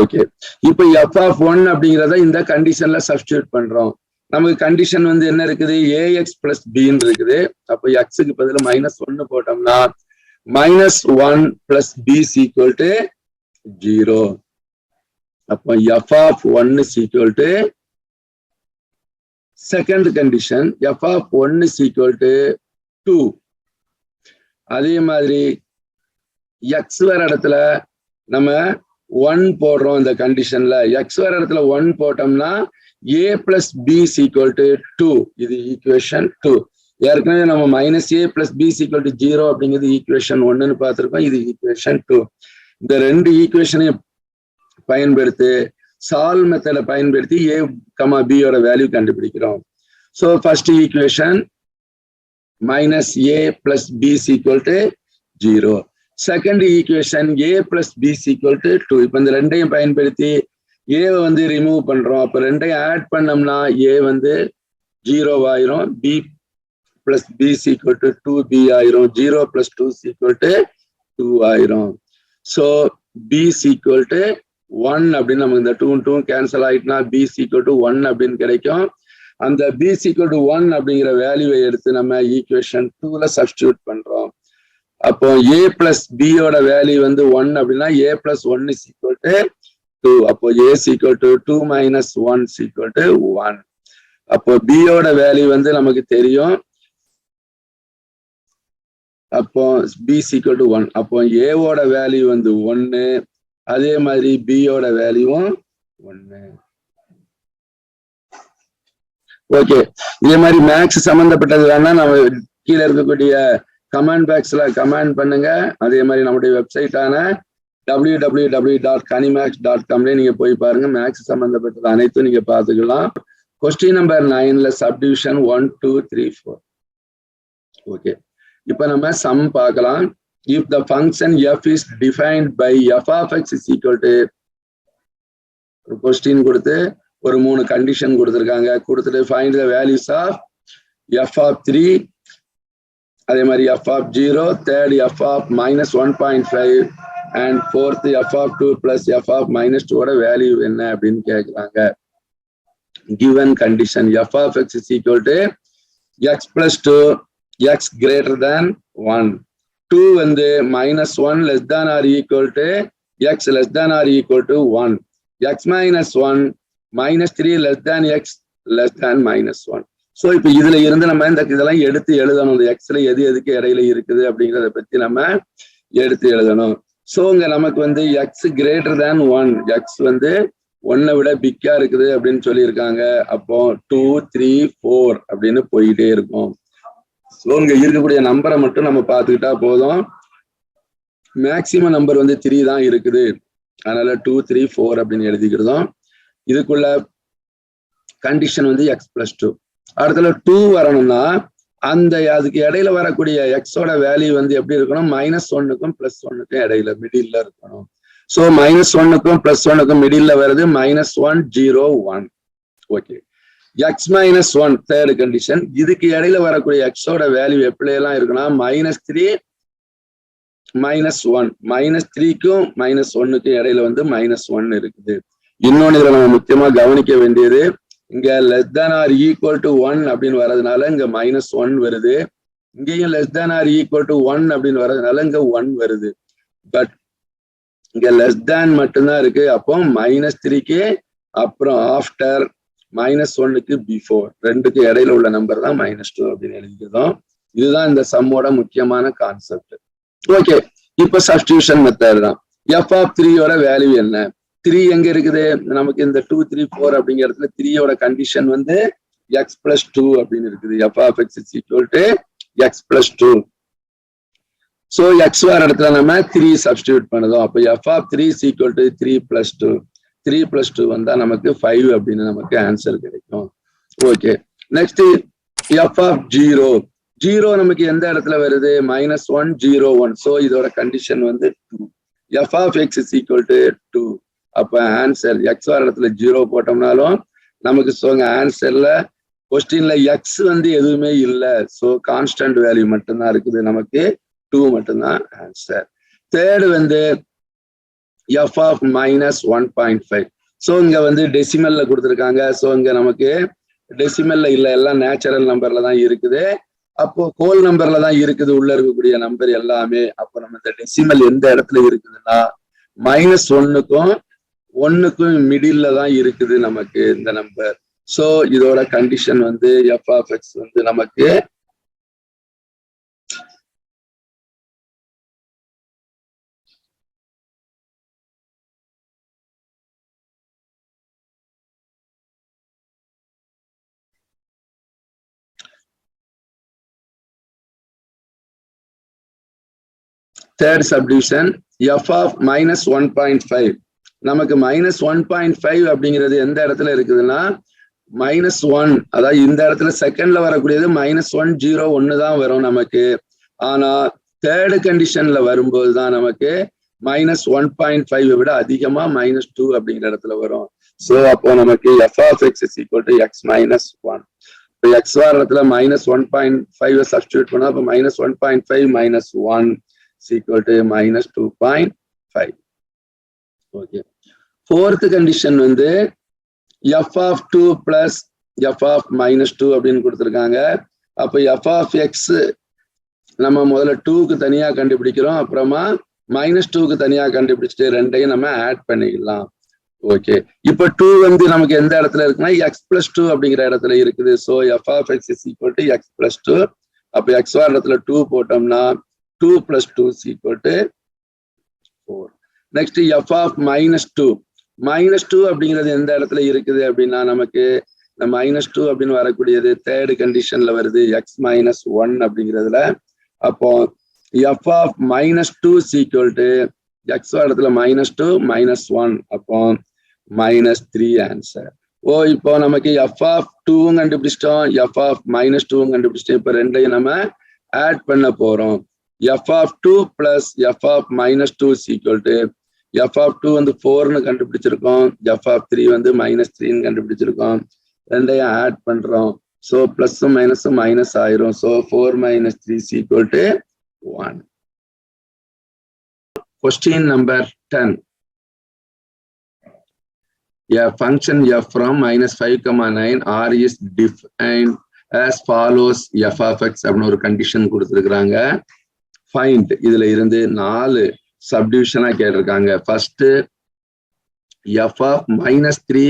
ஓகே, இப்போ எஃப் ஆஃப் 1 அப்படிங்கிறத இந்த கண்டிஷன்ல சப்ஸ்டியூட் பண்றோம். நமக்கு கண்டிஷன் வந்து என்ன இருக்குது, ax plus b இருக்குது. அப்போ எக்ஸுக்கு பதில் -1 போட்டோம்னா -1 plus b is equal to 0. அப்போ f of 1 is equal to second condition, f of 1 is equal to 2. அதே மாதிரி x வர இடத்துல நம்ம 1 போடுறோம். இந்த கண்டிஷன்ல x வர இடத்துல 1 போட்டோம்னா a plus b is equal to 2. இது ஈக்குவேஷன் 2. ஏற்கனவே நம்ம -a plus b is equal to 0 அப்படிங்கிறது ஈக்குவேஷன் 1ன்னு பார்த்திருக்கோம். இது ஈக்குவேஷன் 2. இந்த ரெண்டு ஈக்குவேஷனையும் பயன்படுத்தி சால்வ் மெத்தடை பயன்படுத்தி a, b யோட வேல்யூ கண்டுபிடிக்கிறோம். So first equation -a plus b is equal to 0. Second equation a plus b is equal to 2. இப்போ இந்த ரெண்டையும் பயன்படுத்தி ஏவை வந்து ரிமூவ் பண்றோம். அப்ப ரெண்டையும் ஆட் பண்ணோம்னா ஏ வந்து 0 ஆயிரும், b plus b is equal to 2b ஆயிரும், 0 plus 2 is equal to 2 ஆயிரும். So b is equal to 1 அப்படின்னு நமக்கு இந்த 2 cancel ஆயிட்டுனா b is equal to 1 அப்படின்னு கிடைக்கும். அந்த b is equal to 1 அப்படிங்கிற வேல்யூவை எடுத்து நம்ம ஈக்குவேஷன் 2ல சப்ஸ்டியூட் பண்றோம். அப்போ a plus b யோட வேல்யூ வந்து 1 அப்படின்னா a plus 1 is equal to 2. அப்போ a is equal to 2 minus 1 is equal to 1. அப்போ b யோட வேல்யூ வந்து நமக்கு தெரியும் அப்போ b equal to 1. அப்போ a ஓட வேல்யூ வந்து 1, அதே மாதிரி b ஓட வேல்யூவும் 1. ஓகே, இதே மாதிரி மேக்ஸ் சம்பந்தப்பட்டது வேணா நம்ம கீழே இருக்கக்கூடிய கமெண்ட் பாக்ஸ்ல கமெண்ட் பண்ணுங்க. அதே மாதிரி நம்முடைய வெப்சைட்டான www.kanimax.com நீங்க போய் பாருங்க. மேக்ஸ் சம்பந்தப்பட்டது அனைத்தும் நீங்க பார்த்துக்கலாம். கொஸ்டின் நம்பர் 9ல சப்டிவிஷன் 1, 2, 3, 4. ஓகே, இப்ப நம்ம சம் பார்க்கலாம். If the function f is defined by f of x is equal to question கொடுத்து ஒரு 3 கண்டிஷன் கொடுத்துருக்காங்க. கொடுத்துட்டு find the values of f of 3, அதே மாதிரி f of 0, third f of -1.5 and fourth f of 2 plus f of -2 ஓட value என்ன அப்படின்னு கேட்குறாங்க. given condition f of x is equal to x plus 2, x greater than 1. 2 வந்து -1 less than or equal to x less than or equal to 1. x minus 1 -3 less than x less than -1. So இப்போ இதுல இருந்து நம்ம இதெல்லாம் எடுத்து எழுதணும். இந்த எக்ஸ்ல எது எதுக்கு இடையில இருக்குது அப்படிங்கிறத பத்தி நம்ம எடுத்து எழுதணும். ஸோ இங்க நமக்கு வந்து எக்ஸ் கிரேட்டர் தேன் 1, எக்ஸ் வந்து 1 விட பிக்கா இருக்குது அப்படின்னு சொல்லியிருக்காங்க. அப்போ 2, 3, 4 அப்படின்னு போயிட்டே இருக்கும். ஸோ இங்க இருக்கக்கூடிய நம்பரை மட்டும் நம்ம பார்த்துக்கிட்டா போதும். மேக்சிமம் நம்பர் வந்து 3 தான் இருக்குது. அதனால 2, 3, 4 அப்படின்னு எழுதிக்கிறதும். இதுக்குள்ள கண்டிஷன் வந்து x plus 2. அடுத்துல 2 வரணும்னா அந்த அதுக்கு இடையில வரக்கூடிய எக்ஸோட வேல்யூ வந்து எப்படி இருக்கணும்? -1க்கும் +1க்கும் இடையில மிடில்ல இருக்கணும். ஸோ -1க்கும் +1க்கும் மிடில்ல வருது -1, 0, 1. Okay, x -1 third condition. இதுக்கு இடையில வரக்கூடிய எக்ஸோட வேல்யூ எப்படியெல்லாம் இருக்குன்னா -3, -1, -3க்கும் -1க்கும் இடையில வந்து -1 இருக்குது. இன்னொன்னு இதுல நம்ம முக்கியமா கவனிக்க வேண்டியது, இங்க less than or equal to 1 அப்படின்னு வர்றதுனால இங்க -1 வருது. இங்கேயும் less than or equal to 1 அப்படின்னு வர்றதுனால இங்க 1 வருது. பட் இங்க லெஸ் தேன் மட்டும்தான் இருக்கு. அப்போ -3க்கு அப்புறம் ஆஃப்டர், -1க்கு பிஃபோர், ரெண்டுக்கு இடையில உள்ள நம்பர் தான் -2 அப்படின்னு எழுதிக்கிறோம். இதுதான் இந்த சம்மோட முக்கியமான கான்செப்ட். ஓகே, இப்ப சப்ஸ்டிடியூஷன் மெத்தட் தான். f of 3யோட வேல்யூ என்ன? 3 எங்க இருக்குது? நமக்கு இந்த 2, 3, 4 அப்படிங்கிற இடத்துல 3யோட கண்டிஷன் வந்து x plus 2 அப்படின்னு இருக்குது. f of x is equal to x plus 2. So x வர இடத்துல நம்ம 3 சப்ஸ்டிடியூட் பண்ணுதோம். அப்போ f of 3 is equal to 3 plus 2. 3 plus 2 வந்தா நமக்கு 5 அப்படின்னு நமக்கு ஆன்சர் கிடைக்கும். Okay, next f of 0. 0 நமக்கு எந்த இடத்துல வருது? -1, 0, 1. ஸோ இதோட கண்டிஷன் வந்து 2. f of x is equal to 2. அப்ப ஆன்சர் x வர இடத்துல 0 போட்டோம்னாலும் நமக்கு ஆன்சர்ல கொஸ்டின்ல x வந்து எதுவுமே இல்லை. ஸோ கான்ஸ்டன்ட் வேல்யூ மட்டும்தான் இருக்குது. நமக்கு 2 மட்டும்தான் ஆன்சர். தேர்டு வந்து f of -1.5. ஸோ இங்க வந்து டெசிமல்ல கொடுத்துருக்காங்க. ஸோ இங்க நமக்கு டெசிமல்ல இல்லை, எல்லாம் நேச்சுரல் நம்பர்ல தான் இருக்குது. அப்போ ஹோல் நம்பர்ல தான் இருக்குது உள்ள இருக்கக்கூடிய நம்பர் எல்லாமே. அப்போ நம்ம இந்த டெசிமல் எந்த இடத்துல இருக்குதுன்னா -1க்கும் 1க்கும் மிடில்ல தான் இருக்குது நமக்கு இந்த நம்பர். ஸோ இதோட கண்டிஷன் வந்து f of x வந்து நமக்கு தேர்ட் சப்டிவிஷன் f of -1.5. நமக்கு -1.5 அப்படிங்கிறது எந்த இடத்துல இருக்குதுன்னா -1, அதாவது இந்த இடத்துல செகண்ட்ல வரக்கூடியது -1, 0, 1 தான் வரும் நமக்கு. ஆனா தேர்டு கண்டிஷன்ல வரும்போது தான் நமக்கு -1.5 விட அதிகமா -2 அப்படிங்கிற இடத்துல வரும். ஸோ அப்போ நமக்கு f of x is equal to x minus 1. இப்போ x வர இடத்துல -1.5 சப்ஸ்டிடியூட் பண்ணா அப்போ -1.5 - 1 is equal to -2.5. Okay, fourth condition வந்து f of 2 plus f of -2 அப்படின்னு கொடுத்துருக்காங்க. அப்போ f of x நம்ம முதல்ல 2க்கு தனியா கண்டுபிடிக்கிறோம், அப்புறமா -2க்கு தனியா கண்டுபிடிச்சிட்டு ரெண்டையும் நம்ம ஆட் பண்ணிக்கலாம். ஓகே, இப்போ 2 வந்து நமக்கு எந்த இடத்துல இருக்குன்னா x plus 2 அப்படிங்கிற இடத்துல இருக்குது. So f of x is equal to x plus 2. அப்போ x வர இடத்துல 2 போட்டோம்னா 2 plus 2 is equal to 4. Next f of minus 2. Minus 2 அப்படிங்கிறது எந்த இடத்துல இருக்குது அப்படின்னா நமக்கு இந்த -2 அப்படின்னு வரக்கூடியது தேர்ட் கண்டிஷன்ல வருது x minus 1 அப்படிங்கிறதுல. அப்போ f of minus 2 is equal to x இடத்துல -2 -1 அப்போ -3 ஆன்சர். இப்போ நமக்கு f of 2 கண்டுபிடிச்சிட்டோம், f of -2 கண்டுபிடிச்சிட்டோம். இப்போ ரெண்டையும் நம்ம ஆட் பண்ண போறோம். f of 2 plus f of -2 is equal to f of 2 வந்து 4ன்னு கண்டுபிடிச்சிருக்கோம், f of 3 வந்து -3ன்னு கண்டுபிடிச்சிருக்கோம். ரெண்டையும் ஆட் பண்றோம். ஸோ பிளஸும் மைனஸும் மைனஸ் ஆயிரும். So 4 minus 3 is equal to 1. Question number 10. A function f from -5,9 r is defined as follows f of x அப்படின்னு ஒரு கண்டிஷன் கொடுத்துருக்காங்க. ஃபைண்ட் இதுல இருந்து 4 சப்டிவிஷனா கேட்டிருக்காங்க. First f of -3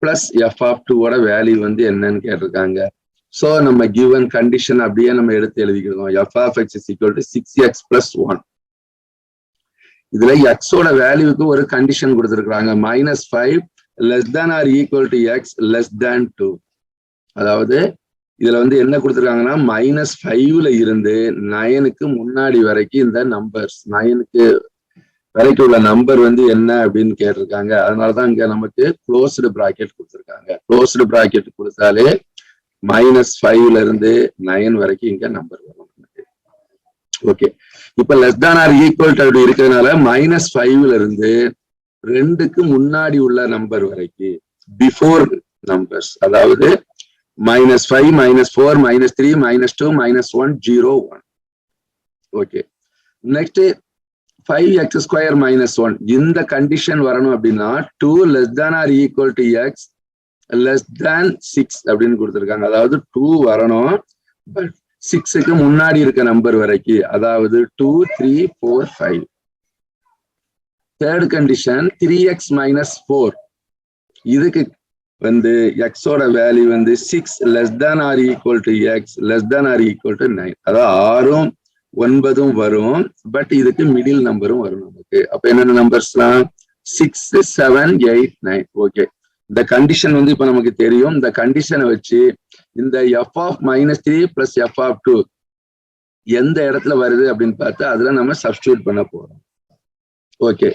plus f of 2 ஓட வேல்யூ வந்து என்னன்னு கேட்டிருக்காங்க. ஸோ நம்ம கிவன் கண்டிஷன் அப்படியே நம்ம எடுத்து எழுதிக்கிறோம். f of x is equal to 6x plus 1. இதுல x ஓட வேல்யூக்கு ஒரு கண்டிஷன் கொடுத்துருக்காங்க. -5 less than or equal to x less than 2. அதாவது இதுல வந்து என்ன கொடுத்துருக்காங்கன்னா -5ல இருந்து 9க்கு முன்னாடி வரைக்கும் இந்த நம்பர்ஸ் 9க்கு வரைக்கும் உள்ள நம்பர் வந்து என்ன அப்படின்னு கேட்டிருக்காங்க. அதனாலதான் இங்க நமக்கு க்ளோஸ்டு பிராக்கெட் கொடுத்துருக்காங்க. க்ளோஸ்டு பிராக்கெட் கொடுத்தாலே -5ல இருந்து 9 வரைக்கும் இங்க நம்பர் வரும். ஓகே, இப்ப less than or equal to அப்படி இருக்கிறதுனால -5ல இருந்து 2க்கு முன்னாடி உள்ள நம்பர் வரைக்கும் பிஃபோர் நம்பர்ஸ், அதாவது -5 -4 -3 -2 -1 0 1. ஓகே, நெக்ஸ்ட் 5x ஸ்கொயர் -1 இந்த கண்டிஷன் வரணும் அப்படின்னா 2 less than or equal to x less than 6 அப்படின்னு கொடுத்துருக்காங்க. அதாவது 2 வரணும், பட் 6க்கு முன்னாடி இருக்க நம்பர் வரைக்கும், அதாவது 2 3 4 5. தேர்ட் கண்டிஷன் 3x -4 இதுக்கு வந்து x ஓட வேல்யூ வந்து 6 less than or equal to x less than or equal to 9. அதாவது 6ம் 9ம் வரும், பட் இதுக்கு மிடில் நம்பரும் வரும் நமக்கு. அப்ப என்னென்ன நம்பர்ஸ்லாம் 6 7 8 9. ஓகே, இந்த கண்டிஷன் வந்து இப்ப நமக்கு தெரியும். இந்த கண்டிஷனை வச்சு இந்த f of -3 plus f of 2 எந்த இடத்துல வருது அப்படின்னு பார்த்து அதுல நம்ம சப்ஸ்டியூட் பண்ண போறோம். ஓகே,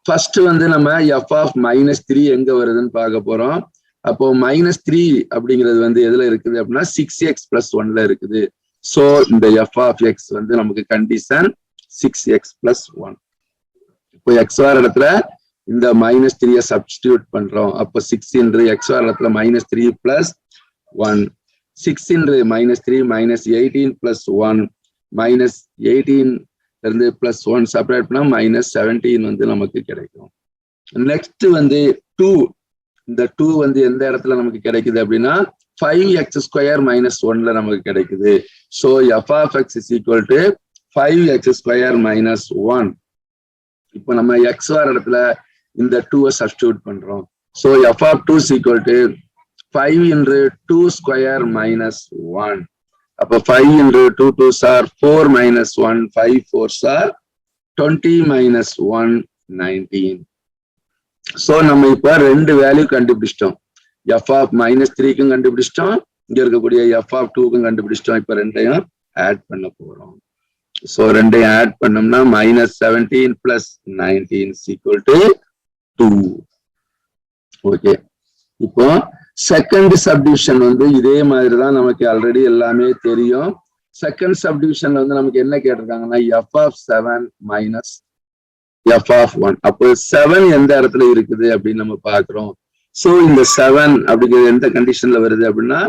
ஃபர்ஸ்ட் வந்து நம்ம f of -3 எங்க வருதுன்னு பார்க்க போறோம். அப்போ -3 அப்படிங்கிறது வந்து எதுல இருக்குது அப்படின்னா 6x plus 1ல இருக்குது. ஸோ இந்த f of x வந்து நமக்கு கண்டிஷன் 6x plus 1. இப்போ x வர இடத்துல இந்த -3 சப்ஸ்டியூட் பண்றோம். அப்போ 6 என்று x வர இடத்துல -3 plus 1, 6 என்று -3 -18 plus 1 -18 இருந்து plus 1 செப்பரேட் பண்ணா -17 வந்து நமக்கு கிடைக்கும். நெக்ஸ்ட் வந்து 2, இந்த 2 வந்து எந்த இடத்துல நமக்கு கிடைக்குது அப்படின்னா 5x ஸ்கொயர் -1ல நமக்கு கிடைக்குது. So f of x is equal to 5x square -1. இப்போ நம்ம x வர இடத்துல இந்த 2 சப்ஸ்டியூட் பண்றோம். So f of 2 is equal to 5 into 2 square -1. அப்போ 5 into 2 2s are 4 -1, 5 4s are 20 -1 19. So நம்ம இப்ப 2 வேல்யூ கண்டுபிடிச்சிட்டோம். f of -3க்கும் கண்டுபிடிச்சிட்டோம், இங்க இருக்கக்கூடிய f of 2க்கும் கண்டுபிடிச்சிட்டோம். இப்ப ரெண்டையும் ஆட் பண்ண போறோம். ஸோ ரெண்டையும் ஆட் பண்ணோம்னா -17 plus 19 is equal to 2. Okay, இப்போ செகண்ட் சப்டிவிஷன் வந்து இதே மாதிரி தான் நமக்கு ஆல்ரெடி எல்லாமே தெரியும். செகண்ட் சப்டிவிஷன்ல வந்து நமக்கு என்ன கேட்டிருக்காங்கன்னா f of 7 minus f of 1. அப்போ 7 எந்த இடத்துல இருக்குது அப்படின்னு நம்ம பாக்குறோம். சோ இந்த 7 அப்படிங்கிறது எந்த கண்டிஷன்ல வருது அப்படின்னா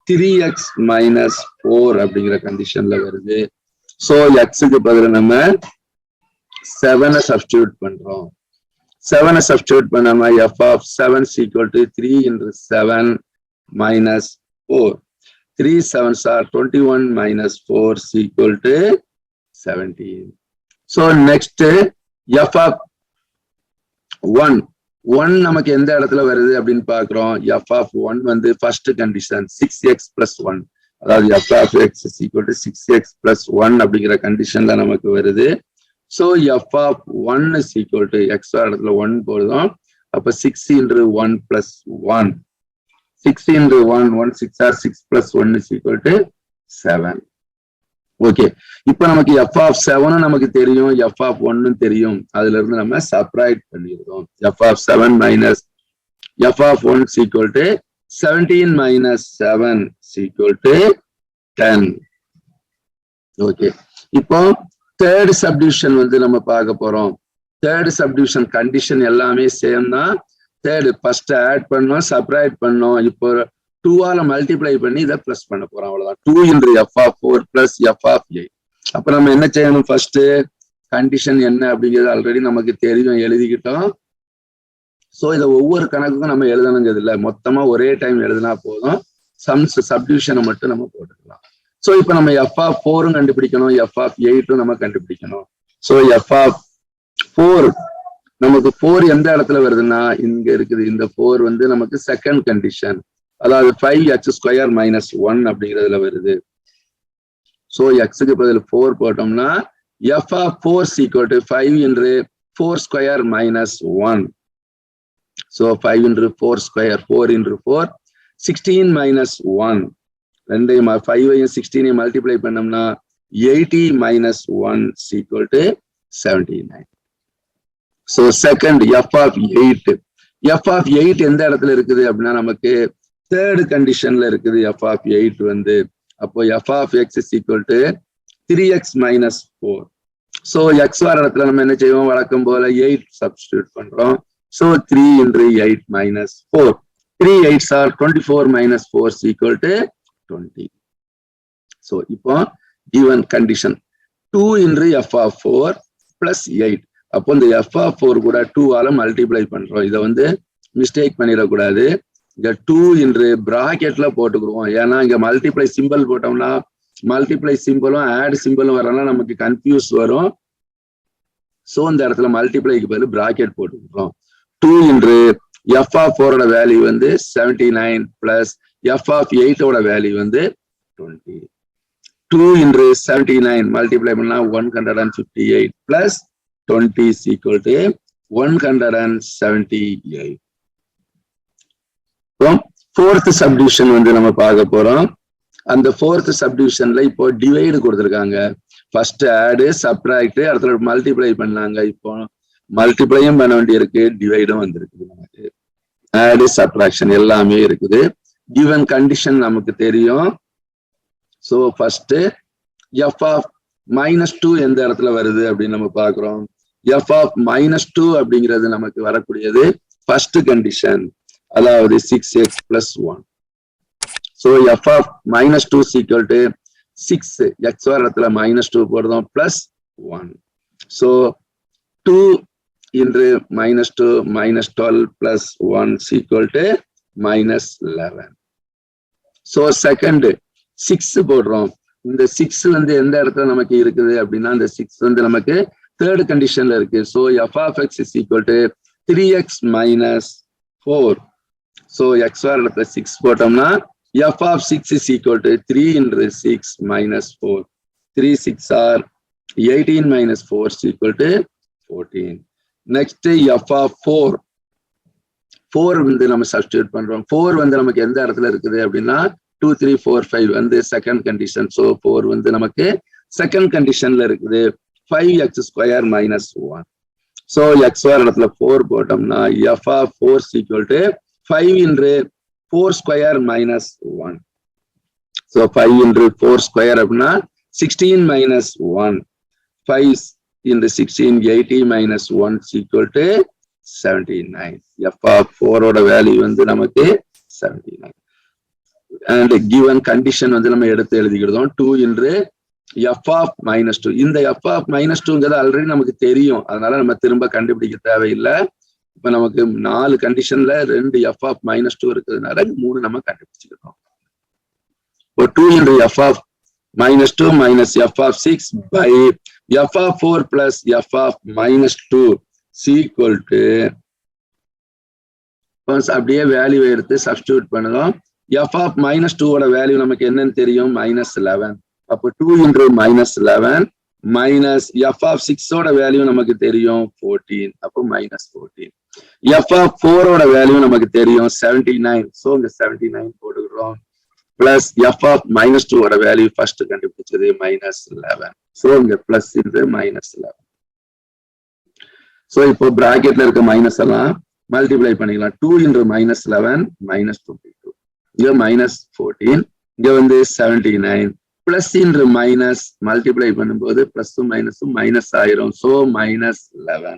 3x minus 4 அப்படிங்கிற கண்டிஷன்ல வருது. சோ xக்கு பதிலா நம்ம 7 சப்ஸ்டிடியூட் பண்றோம். 7 சப்ஸ்டிடியூட் பண்ணாம f of 7 is equal to 3 into 7 minus 4. 3 7s are 21 minus 4 is equal to 17. So next f of 1 நமக்கு எந்த இடத்துல வருது அப்படின்னு பாக்குறோம். f of 1 வந்து ஃபர்ஸ்ட் கண்டிஷன் 6x plus 1. அதாவது f of x is equal to 6x plus 1 அப்படிங்கிற கண்டிஷன்ல நமக்கு வருது. So f of 1 is equal to x இடத்துல 1 போடுறோம். அப்ப 6 into 1 plus 1. 6 into 1, 1 6 are 6 plus 1 is equal to 7. Okay, இப்ப நமக்கு f of 7 நமக்கு தெரியும், f of 1 தெரியும். அதுல இருந்து நம்ம சப்ராக்ட் பண்ணிடுறோம். f of 7 minus f of 1 is equal to 17 minus 7 is equal to 10. Okay, இப்போ தேர்ட் சப்டிவிஷன் வந்து நம்ம பார்க்க போறோம். தேர்ட் சப்டிவிஷன் கண்டிஷன் எல்லாமே சேம் தான். தேர்டு ஃபர்ஸ்ட் ஆட் பண்ணோம், சப்ராக்ட் பண்ணோம். இப்போ 2ஆல மல்டிப்ளை பண்ணி இதை பிளஸ் பண்ண போறோம். அவ்வளவுதான். 2 into f of 4 plus f of 8. அப்ப நம்ம என்ன செய்யணும்? ஃபர்ஸ்ட் கண்டிஷன் என்ன அப்படிங்கிறது ஆல்ரெடி நமக்கு தெரியும், எழுதிக்கிட்டோம். ஸோ இதை ஒவ்வொரு கணக்குக்கும் நம்ம எழுதணுங்கிறது இல்லை, மொத்தமா ஒரே டைம் எழுதினா போதும். சப்டிவிஷனை மட்டும் நம்ம போட்டுக்கலாம். ஸோ இப்போ நம்ம f of 4 கண்டுபிடிக்கணும், f of 8 நம்ம கண்டுபிடிக்கணும். ஸோ f of 4 நமக்கு 4 எந்த இடத்துல வருதுன்னா இங்க இருக்குது. இந்த 4 வந்து நமக்கு செகண்ட் கண்டிஷன், அதாவது 5x square minus 1 அப்படிங்கிறதுல வருது. ஸோ எக்ஸுக்கு பதில் 4 போட்டோம்னா f of 4 is equal to 5 into 4 square minus 1. So 5 into 4 square, 4 into 4, 16 minus 1. 5ஐயும் 16ஐயும் multiply பண்ணோம்னா 80 minus 1 is equal to 79. So second f of 8. f of 8 எந்த இடத்துல இருக்குது அப்படின்னா நமக்கு தேர்ட் கண்டிஷன்ல இருக்குது. f of 8 வந்து அப்போ f of x is equal to 3x minus 4. So x வர இடத்துல நம்ம என்ன செய்வோம்? வழக்கம் போல 8 சப்ஸ்டிடியூட் பண்றோம். So 3 into 8 minus 4. 3 8s are 24 minus 4 is equal to 20. So இப்போ given condition 2 into f of 4 plus 8. அப்போ இந்த f of 4 கூட 2ஆல மல்டிப்ளை பண்றோம். இதை வந்து மிஸ்டேக் பண்ணிடக்கூடாது. இங்க 2 என்று பிராக்கெட்ல போட்டுக்குருவோம். ஏன்னா இங்க மல்டிப்ளை சிம்பிள் போட்டோம்னா மல்டிப்ளை சிம்பிளும் ஆட் சிம்பிளும் வரனால நமக்கு கன்ஃபியூஸ் வரும். ஸோ இந்த இடத்துல மல்டிப்ளைக்கு பதில் பிராக்கெட் போட்டுக்கிறோம். 2 என்று f of 4ஓட வேல்யூ வந்து 79 பிளஸ் f of 8ஓட வேல்யூ வந்து 20. 2 என்று 79 மல்டிப்ளை பண்ணா 158 plus 20 is equal to 178. Fourth subdivision வந்து நம்ம பார்க்க போறோம். அந்த ஃபோர்த் சப்டிவிஷன்ல இப்போ டிவைடு கொடுத்துருக்காங்க. ஃபர்ஸ்ட் ஆடு, சப்ட்ராக்ட், அடுத்த மல்டிப்ளை பண்ணாங்க. இப்போ மல்டிப்ளையும் பண்ண வேண்டியிருக்கு, டிவைடும் வந்திருக்குது. நமக்கு ஆடு, சப்ட்ராக்ஷன் எல்லாமே இருக்குது. கிவன் கண்டிஷன் நமக்கு தெரியும். ஸோ ஃபர்ஸ்ட் f of -2 எந்த இடத்துல வருது அப்படின்னு நம்ம பார்க்கிறோம். f of -2 அப்படிங்கிறது நமக்கு வரக்கூடியது ஃபர்ஸ்ட் கண்டிஷன், அதாவது 6x plus 1. So f of -2 is equal to 6, x வர இடத்துல -2 போடுறோம் plus 1. So 2 into -2 -12 plus 1 is equal to -11. So second 6 போடுறோம். இந்த 6 வந்து எந்த இடத்துல நமக்கு இருக்குது அப்படின்னா இந்த 6 வந்து நமக்கு தேர்ட் கண்டிஷன்ல இருக்கு. So f of x is equal to 3x minus 4. So x வர இடத்துல 6 போட்டோம்னா f of 6 is equal to 3 into 6 minus 4. 3 6 are 18 minus 4 is equal to 14. Next f of 4. 4 வந்து நம்ம சப்ஸ்டிடியூட் பண்றோம். 4 வந்து நமக்கு எந்த இடத்துல இருக்குது அப்படின்னா 2 3 4 5 வந்து செகண்ட் கண்டிஷன். ஸோ 4 வந்து நமக்கு செகண்ட் கண்டிஷன்ல இருக்குது. 5x square minus 1. So x வர இடத்துல 4 போட்டோம்னா f of 4 is equal to 5 into 4 square minus 1. So 5 into 4 square அப்படின்னா 16 minus 1. 5 into 16 80 minus 1 is equal to 79. f of 4ஓட value வந்து நமக்கு 79. and given condition வந்து நம்ம எடுத்து எழுதிக்கிறோம். 2 into f of -2. இந்த f of -2ங்கிறது ஆல்ரெடி நமக்கு தெரியும், அதனால நம்ம திரும்ப கண்டுபிடிக்க தேவையில்லை. இப்ப நமக்கு 4 கண்டிஷன்ல 2 f of -2 இருக்கிறதுனால 3 நம்ம கண்டுபிடிச்சிக்கிறோம். இப்போ 2 into f of -2 minus f of 6 by f of 4 plus f of -2 is equal to அப்படியே வேல்யூ எடுத்து சப்ஸ்டிடியூட் பண்ணுறோம். f of minus 2 ஓட வேல்யூ நமக்கு என்னன்னு தெரியும் minus 11. அப்போ 2 into minus 11 minus f of 6 ஓட வேல்யூ நமக்கு தெரியும் 14. அப்போ minus 14. f of 4 ஓட வேல்யூ நமக்கு தெரியும் 79. ஸோ இங்க 79 போட்டுக்கிறோம். பிளஸ் f of minus 2 ஓட வேல்யூ ஃபர்ஸ்ட் கண்டுபிடிச்சது minus 11. ஸோ இங்க பிளஸ் into minus 11. ஸோ இப்போ பிராக்கெட்ல இருக்க மைனஸ் எல்லாம் மல்டிப்ளை பண்ணிக்கலாம். 2 into minus 11 minus 22. இங்க minus 14. இங்க வந்து 79. பிளஸ் into மைனஸ் மல்டிப்ளை பண்ணும்போது பிளஸும் மைனஸும் மைனஸ் ஆயிரும். So minus 11.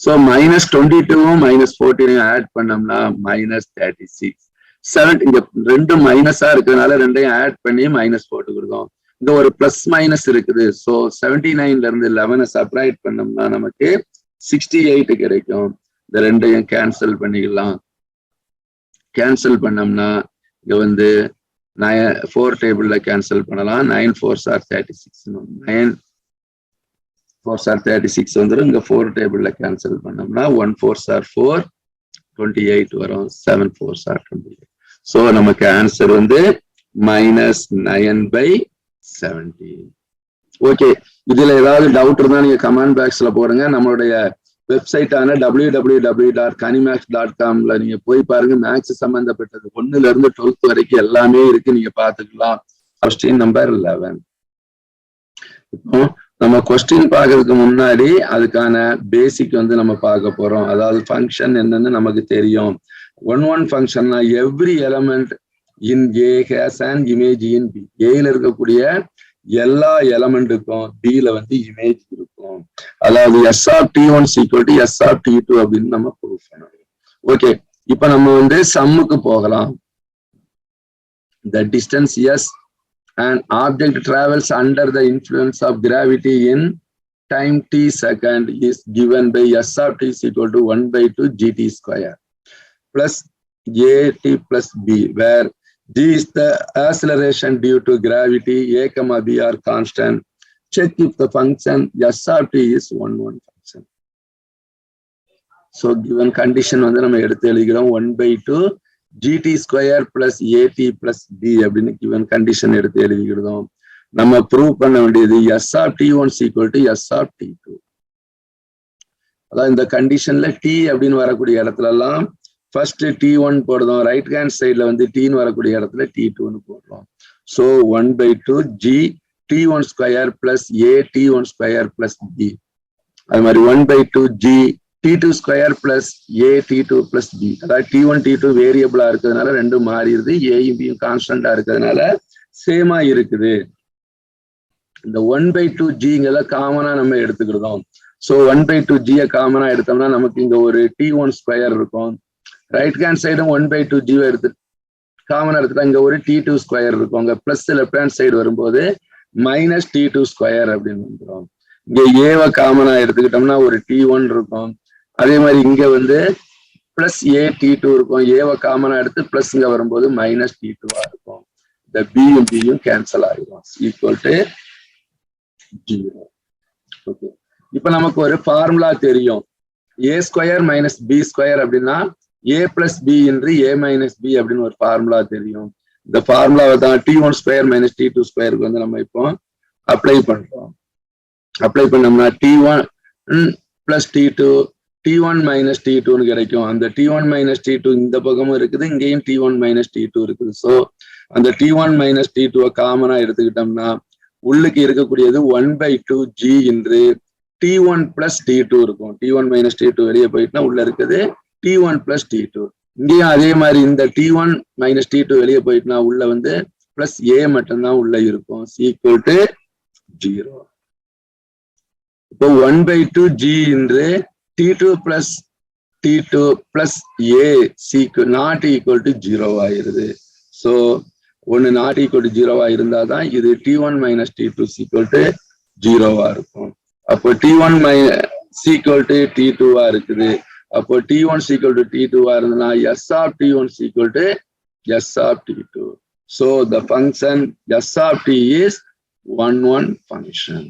So minus 22 minus 14 add பண்ணோம்னா minus 36. 7 இங்க ரெண்டு மைனஸா இருக்கிறதுனால ரெண்டையும் ஆட் பண்ணி மைனஸ் போட்டு கொடுத்தோம். இங்க ஒரு பிளஸ் மைனஸ் இருக்குது. ஸோ 79ல இருந்து 11 சப்ராக்ட் பண்ணோம்னா நமக்கு 68 கிடைக்கும். இந்த ரெண்டையும் கேன்சல் பண்ணிக்கலாம். கேன்சல் பண்ணோம்னா இங்க வந்து 4 டேபிள்ல கேன்சல் பண்ணலாம். 9 4s are 36. 9 4s are 36 வந்துடும். இங்க 4 டேபிள்ல கேன்சல் பண்ணோம்னா 1 4s are 4 28 வரும். 7 4s are 28. ஸோ நமக்கு ஆன்சர் வந்து -9/17. ஓகே, இதுல ஏதாவது டவுட் இருந்தா நீங்க கமெண்ட் பாக்ஸ்ல போடுங்க. நம்மளுடைய வெப்சைட்டான www.kanimax.com நீங்க போய் பாருங்க. மேக்ஸ் சம்பந்தப்பட்டது 1ல இருந்து 12th வரைக்கும் எல்லாமே இருக்கு, நீங்க பாத்துக்கலாம். Question number 11. இப்போ நம்ம கொஸ்டின் பார்க்கறதுக்கு முன்னாடி அதுக்கான பேசிக் வந்து நம்ம பார்க்க போறோம். அதாவது ஃபங்க்ஷன் என்னன்னு நமக்கு தெரியும். 1 ஃபங்க்ஷன்னா every element in A has an image in B. ஏல இருக்கக்கூடிய எல்லா எலமெண்ட்டுக்கும் B-ல வந்து இமேஜ் இருக்கும். அதாவது S of T1 equal to S of T2 அப்படின்னு நம்ம ப்ரூவ் பண்ணணும். ஓகே, இப்ப நம்ம வந்து சம்முக்கு போகலாம். The distance S an object travels under the influence of gravity in time t second is given by S of T is equal to 1/2 gt square plus at plus b, where g is the acceleration due to gravity, a comma b are constant. Check if the function S of t is 1 function. So given condition வந்து நம்ம எடுத்து எழுதிக்கிறோம். 1/2 gt square plus at plus b அப்படின்னு given condition எடுத்து எழுதிக்கிறோம். நம்ம prove பண்ண வேண்டியது S of T1 equal to S of T2. அதான் இந்த கண்டிஷன்ல t அப்படின்னு வரக்கூடிய இடத்துல எல்லாம் ஃபர்ஸ்ட் T1 போடுறோம். ரைட் ஹேண்ட் சைட்ல வந்து t வரக்கூடிய இடத்துல T2 போடுறோம். So 1/2 g T1 square plus a T1 square plus b. அது மாதிரி 1/2 g T2 square plus a T2 plus b. அதாவது T1 T2 வேரியபிளா இருக்கிறதுனால ரெண்டும் மாறிடுது. ஏயும் பியும் கான்ஸ்டன்டா இருக்கிறதுனால சேமா இருக்குது. இந்த 1/2 ஜிங்கெல்லாம் காமனா நம்ம எடுத்துக்கிட்டோம். ஸோ 1/2 ஜியை காமனா எடுத்தோம்னா நமக்கு இங்க ஒரு T1 ஸ்கொயர் இருக்கும். ரைட் ஹேண்ட் சைடும் 1/2 ஜியை எடுத்து காமனா எடுத்துட்டா இங்க ஒரு T2 ஸ்கொயர் இருக்கும். அங்க பிளஸ் லெஃப்ட் ஹேண்ட் சைடு வரும்போது மைனஸ் T2 ஸ்கொயர் அப்படின்னு வந்துடும். இங்க ஏவை காமனா எடுத்துக்கிட்டோம்னா ஒரு T1 இருக்கும். அதே மாதிரி இங்க வந்து பிளஸ் a T2 இருக்கும். ஏவை காமனா எடுத்து பிளஸ் இங்க வரும்போது மைனஸ் T2 இருக்கும். இந்த பியும் பியும் கேன்சல் ஆகிடும். Equal to 0. ஓகே, இப்ப நமக்கு ஒரு ஃபார்முலா தெரியும். a square minus b square அப்படின்னா a பிளஸ் b என்று a மைனஸ் b அப்படின்னு ஒரு ஃபார்முலா தெரியும். இந்த ஃபார்முலாவை தான் T1 ஸ்கொயர் மைனஸ் T2 ஸ்கொயருக்கு வந்து நம்ம இப்போ அப்ளை பண்றோம். அப்ளை பண்ணோம்னா T1 plus T2 T1 minus T2 கிடைக்கும். அந்த T1 மைனஸ் T2 இந்த பக்கமும் இருக்குது, இங்கேயும் T1 மைனஸ் T2 இருக்குது. ஸோ அந்த T1 மைனஸ் T2 காமனா எடுத்துக்கிட்டோம்னா உள்ளுக்கு இருக்கக்கூடியது 1/2 g என்று T1 பிளஸ் T2 இருக்கும். T1 மைனஸ் T2 வெளியே போயிட்டுனா உள்ள இருக்குது T1 பிளஸ் T2. இங்கேயும் அதே மாதிரி இந்த T1 மைனஸ் T2 வெளியே போயிட்டுனா உள்ள வந்து பிளஸ் a மட்டும்தான் உள்ள இருக்கும். Equal to 0. இப்போ 1/2 g என்று T2 plus T2 plus a not equal to 0 ஆயிருது. ஸோ ஒன்னு நாட் ஈக்குவல் டு 0 இருந்தாதான் இது T1 minus T2 equal to 0 இருக்கும். அப்போ T1 ஈக்குவல் டு T2 இருக்குது. அப்போ T1 ஈக்குவல் டு T2 இருந்ததுன்னா S of T1 equal to S of T2. So the function S of T is 1 function.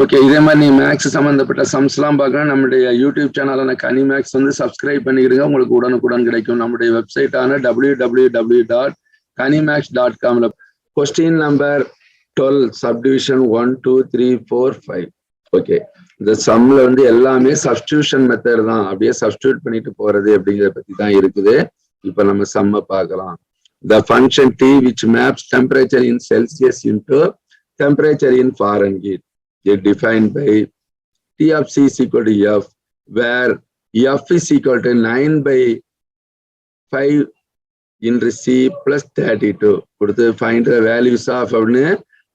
Okay, இதே மாதிரி நீங்க மேக்ஸ் சம்பந்தப்பட்ட sums எல்லாம் பார்க்கணும் நம்முடைய யூடியூப் சேனலான கனி மேக்ஸ் வந்து சப்ஸ்கிரைப் பண்ணிக்கிடுங்க. உங்களுக்கு உடனுக்குடன் கிடைக்கும். நம்முடைய வெப்சைட்டான www.kanimax.com question number 12 subdivision 1 2 3 4 5. Okay, இந்த சம்ல வந்து எல்லாமே சப்ஸ்டியூஷன் மெத்தட் தான், அப்படியே சப்ஸ்டியூட் பண்ணிட்டு போறது அப்படிங்கிறத பத்தி தான் இருக்குது. இப்ப நம்ம சம்ம பார்க்கலாம். The function T which maps temperature in Celsius into temperature in Fahrenheit is defined by T of C is equal to F, where F is equal to 9/5 into C plus 32. கொடுத்து find the values of அப்படின்னு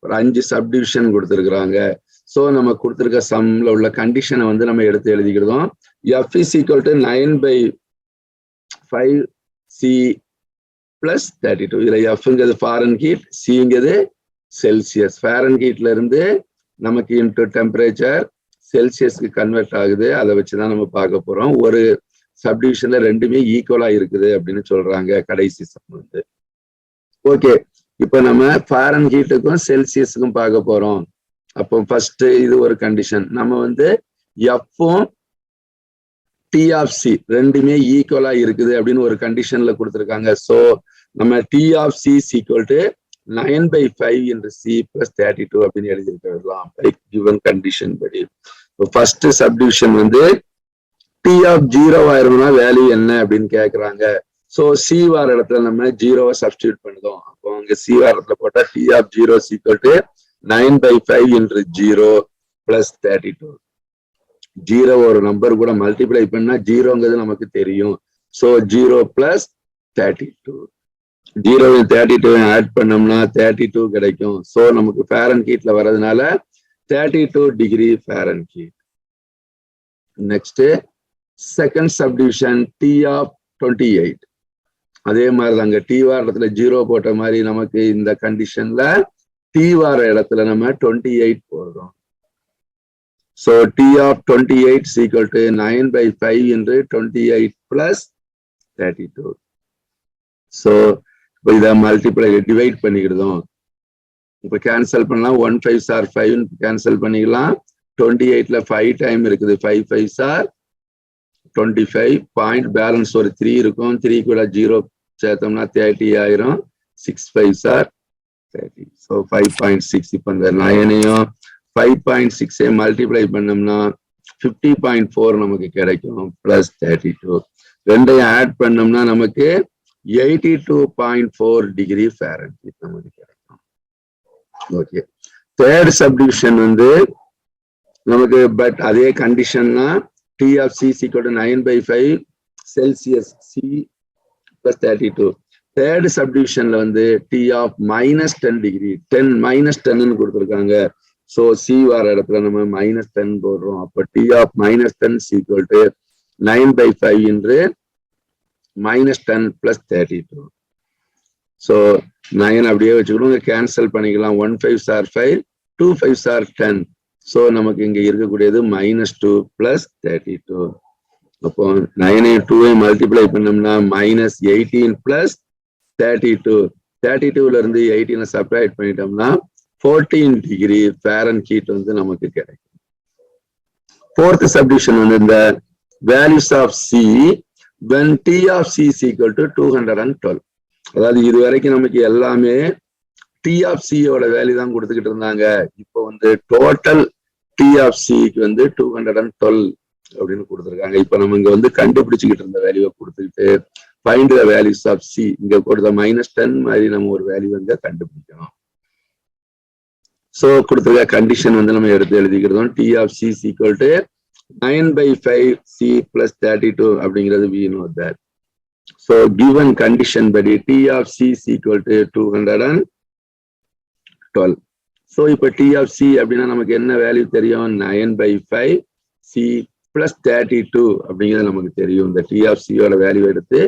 ஒரு 5 subdivision கொடுத்துருக்குறாங்க. So நம்ம கொடுத்துருக்க சம்ல உள்ள கண்டிஷனை வந்து நம்ம எடுத்து எழுதிக்கிறோம். F is equal to 9/5 C plus 32. இதுல எஃப்ங்கிறது ஃபாரன்ஹீட், சிங்கிறது செல்சியஸ். ஃபாரன்ஹீட்ல இருந்து நமக்கு இன்டு டெம்பரேச்சர் செல்சியஸ்க்கு கன்வெர்ட் ஆகுது. அதை வச்சுதான் நம்ம பார்க்க போறோம். ஒரு சப்டிவிஷன்ல ரெண்டுமே ஈக்குவலா இருக்குது அப்படின்னு சொல்றாங்க கடைசி சம் வந்து. ஓகே, இப்ப நம்ம ஃபாரன்ஹீட்டுக்கும் செல்சியஸுக்கும் பார்க்க போறோம். அப்போ ஃபர்ஸ்ட் இது ஒரு கண்டிஷன். நம்ம வந்து எஃப்பும் T of C ரெண்டுமே ஈக்குவலா இருக்குது அப்படின்னு ஒரு கண்டிஷன்ல கொடுத்துருக்காங்க. ஸோ நம்ம T of C is equal to 9/5 into C plus 32 அப்படின்னு எழுதிருக்கலாம் given condition படி. ஃபர்ஸ்ட் சப்டிவிஷன் வந்து T of 0 ஆயிருந்தா வேல்யூ என்ன அப்படின்னு கேட்கறாங்க. ஸோ C வார இடத்துல நம்ம 0 சப்ஸ்டியூட் பண்ணுதோம். அப்போ அங்க C வார இடத்துல போட்டா T of 0 is equal to 9/5 into 0 plus 32. 0 ஒரு நம்பர் கூட மல்டிப்ளை பண்ணா 0ங்கிறது நமக்கு தெரியும். So 0 plus 32. 0 32 ஆட் பண்ணோம்னா 32 கிடைக்கும். ஸோ நமக்கு ஃபாரன்ஹீட்ல வர்றதுனால 32 degree Fahrenheit. Next second subdivision T of 28. அதே மாதிரி தாங்க T வார இடத்துல 0 போட்ட மாதிரி நமக்கு இந்த கண்டிஷன்ல T வார இடத்துல நம்ம 28 போடுறோம். So T of 28 is equal to 9/5 into 28 plus 32. So இதை மல்டிப்ளை டிவைட் பண்ணிக்கிடுதோம். இப்ப கேன்சல் பண்ணலாம். 1 5s are 5 கேன்சல் பண்ணிக்கலாம். 28ல 5 டைம் இருக்குது. 5 5s are 25. பாயிண்ட் பேலன்ஸ் ஒரு 3 இருக்கும். 3 கூட 0 சேர்த்தோம்னா 30 ஆயிரும். 6 5s are 30. So 5.6. இப்ப இந்த 9ஐயும் 5.6 மல்டிப்ளை பண்ணோம்னா 50.4 நமக்கு கிடைக்கும். பிளஸ் 32 ரெண்டையும் ஆட் பண்ணோம்னா நமக்கு 82.4 டிகிரி ஃபாரன்ஹீட் நமக்கு கிடைக்கும். ஓகே, தேர்ட் சப்டிவிஷன் வந்து நமக்கு பட் அதே கண்டிஷன்னா T of C is equal to 9/5 Celsius C plus 32. Third சப்டிவிஷன்ல வந்து T of -10 டிகிரி 10 -10 கொடுத்துருக்காங்க. ஸோ C வார இடத்துல நம்ம -10 போடுறோம். அப்போ T of -10 is equal to 9/5 into -10 plus 32. So 9 அப்படியே வச்சுக்கணும். கேன்சல் பண்ணிக்கலாம். 1 5s are 5, 2 5s are 10. So நமக்கு இங்க இருக்கக்கூடியது -2 plus 32. அப்போ 9 2 மல்டிப்ளை பண்ணோம்னா -18 plus 32. 32ல இருந்து 18 செப்பரேட் பண்ணிட்டோம்னா 14 டிகிரி ஃபாரன்ஹீட் வந்து நமக்கு கிடைக்கும். ஃபோர்த் சப்டிவிஷன் வந்து இந்த values of C when T of C is equal to 212. அதாவது இது வரைக்கும் நமக்கு எல்லாமே T of C யோட வேல்யூ தான் கொடுத்துக்கிட்டு இருந்தாங்க. இப்போ வந்து டோட்டல் T of C க்கு வந்து 212 அப்படின்னு கொடுத்துருக்காங்க. இப்ப நம்ம இங்க வந்து கண்டுபிடிச்சுக்கிட்டு இருந்த வேல்யூவை கொடுத்துக்கிட்டு find the values of C இங்க கொடுத்த -10 மாதிரி நம்ம ஒரு வேல்யூ வந்து கண்டுபிடிக்கணும். ஸோ கொடுத்துருக்க கண்டிஷன் வந்து நம்ம எடுத்து எழுதிக்கிறோம். T of C is equal to 9/5 C plus 32 அப்படிங்கிறது we know that. So given condition படி T of C is equal to 212. So இப்போ T of C அப்படின்னா நமக்கு என்ன வேல்யூ தெரியும்? 9/5 C plus 32 அப்படிங்கிறது நமக்கு தெரியும். இந்த T of C யோட வேல்யூ எடுத்து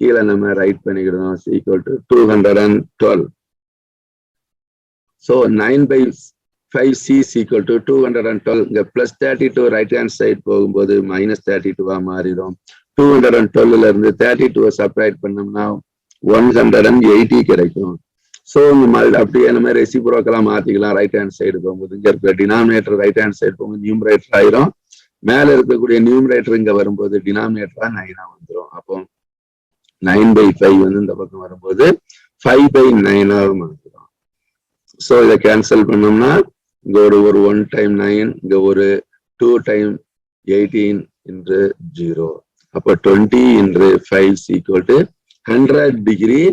கீழே நம்ம ரைட் பண்ணிக்கிறோம். equal to 212. So 9/5 C is equal to 212. இங்க plus 32 ரைட் ஹேண்ட் சைட் போகும்போது -32 மாறிடும். 212ல இருந்து 32 செப்பரேட் பண்ணோம்னா 180 கிடைக்கும். ஸோ அப்படியே நம்ம ரெசிப்ரோக்கெல்லாம் மாத்திக்கலாம். ரைட் ஹேண்ட் சைடு போகும்போது இங்க இருக்கிற டினாமினேட்டர் ரைட் ஹேண்ட் சைடு போகும்போது நியூமரேட்டர் ஆயிரும். மேல இருக்கக்கூடிய நியூமரேட்டர் இங்க வரும்போது டினாமினேட்டரா 9 வந்துடும். அப்போ 9/5 வந்து இந்த பக்கம் வரும்போது 5/9 மாத்திடும். ஸோ இதை கேன்சல் பண்ணோம்னா இங்க ஒரு 1 டைம் 9, இங்க ஒரு 2 டைம் 18 into 0. அப்போ 20 into 5 is equal to 100 degree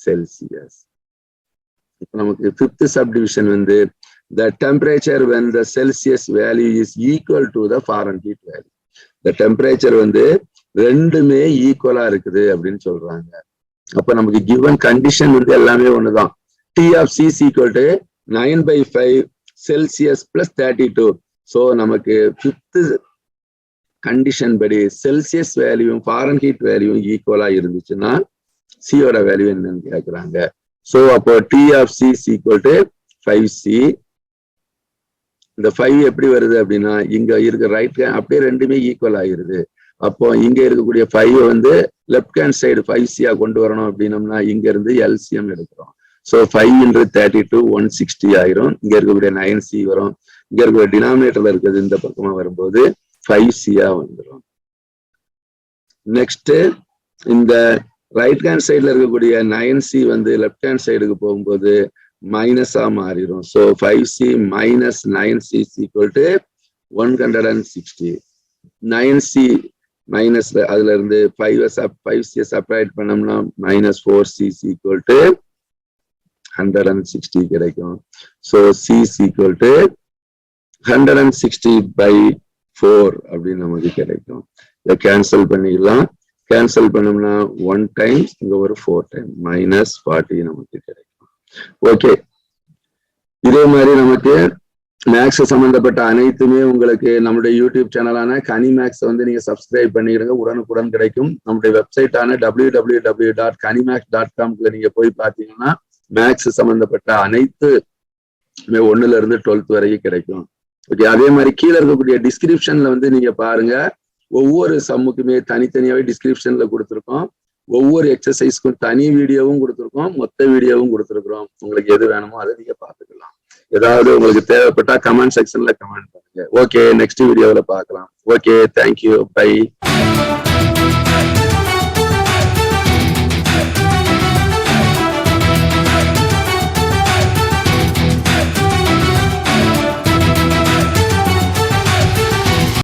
Celsius. இப்போ நமக்கு ஃபிஃப்த் சப்டிவிஷன் வந்து the temperature when the Celsius value is equal to the Fahrenheit value. the temperature வந்து ரெண்டுமே ஈக்குவலா இருக்குது அப்படின்னு சொல்றாங்க. அப்ப நமக்கு given condition வந்து எல்லாமே ஒண்ணுதான். T of C is equal to 9/5 Celsius plus 32. So நமக்கு ஃபிஃப்த் கண்டிஷன் படி செல்சியஸ் வேல்யூவும் ஃபாரன்ஹீட் வேல்யூவும் ஈக்குவலா இருந்துச்சுன்னா சியோட வேல்யூ என்னன்னு கேட்கிறாங்க. ஸோ அப்போ T of C is equal to 5C. இந்த 5 எப்படி வருது அப்படின்னா இங்க இருக்க ரைட் ஹேண்ட் அப்படியே ரெண்டுமே ஈக்குவல் ஆயிருது. அப்போ இங்க இருக்கக்கூடிய 5 வந்து லெப்ட் ஹேண்ட் சைடு 5C கொண்டு வரணும் அப்படின்னம்னா இங்க இருந்து LCM எடுக்கிறோம். ஸோ 5 into 32 160 ஆயிரும். இங்க இருக்கக்கூடிய 9C வரும். இங்க இருக்கக்கூடிய டினாமினேட்டர்ல இருக்கிறது இந்த பக்கமா வரும்போது 5C வந்துடும். நெக்ஸ்ட் இந்த ரைட் ஹேண்ட் சைட்ல இருக்கக்கூடிய 9C வந்து லெப்ட் ஹேண்ட் சைடுக்கு போகும்போது மைனஸா மாறிடும். So 5C minus 9C is equal to 160. 9C minus அதுல இருந்து 5C செப்பரேட் பண்ணோம்னா -4C is equal to 160 கிடைக்கும். So C is equal to 160/4 அப்படின்னு நமக்கு கிடைக்கும். இதை கேன்சல் பண்ணிக்கலாம். கேன்சல் பண்ணோம்னா 1 டைம்ஸ் இங்க ஒரு 4 டைம் -40 நமக்கு கிடைக்கும். ஓகே, இதே மாதிரி நமக்கு மேக்ஸ் சம்பந்தப்பட்ட அனைத்துமே உங்களுக்கு நம்முடைய யூடியூப் சேனலான கனி மேக்ஸ் வந்து நீங்க சப்ஸ்கிரைப் பண்ணிடுங்க, உடனுக்குடன் கிடைக்கும். நம்முடைய வெப்சைட்டான www.kanimax.com நீங்க போய் பார்த்தீங்கன்னா மேக்ஸ் சம்பந்தப்பட்ட அனைத்து 1ல இருந்து 12th வரைக்கும் கிடைக்கும். ஓகே, அதே மாதிரி கீழே இருக்கக்கூடிய டிஸ்கிரிப்ஷன்ல வந்து நீங்க பாருங்க, ஒவ்வொரு சம்முக்குமே தனித்தனியாவே டிஸ்கிரிப்ஷன்ல கொடுத்துருக்கோம். ஒவ்வொரு எக்ஸசைஸ்க்கும் தனி வீடியோவும் கொடுத்துருக்கோம், மொத்த வீடியோவும் கொடுத்துருக்கோம். உங்களுக்கு எது வேணுமோ அதை நீங்க பாத்துக்கலாம். ஏதாவது உங்களுக்கு தேவைப்பட்டா கமெண்ட் செக்ஷன்ல கமெண்ட் பண்ணுங்க. ஓகே, நெக்ஸ்ட் வீடியோவில் பார்க்கலாம். Okay, thank you, by.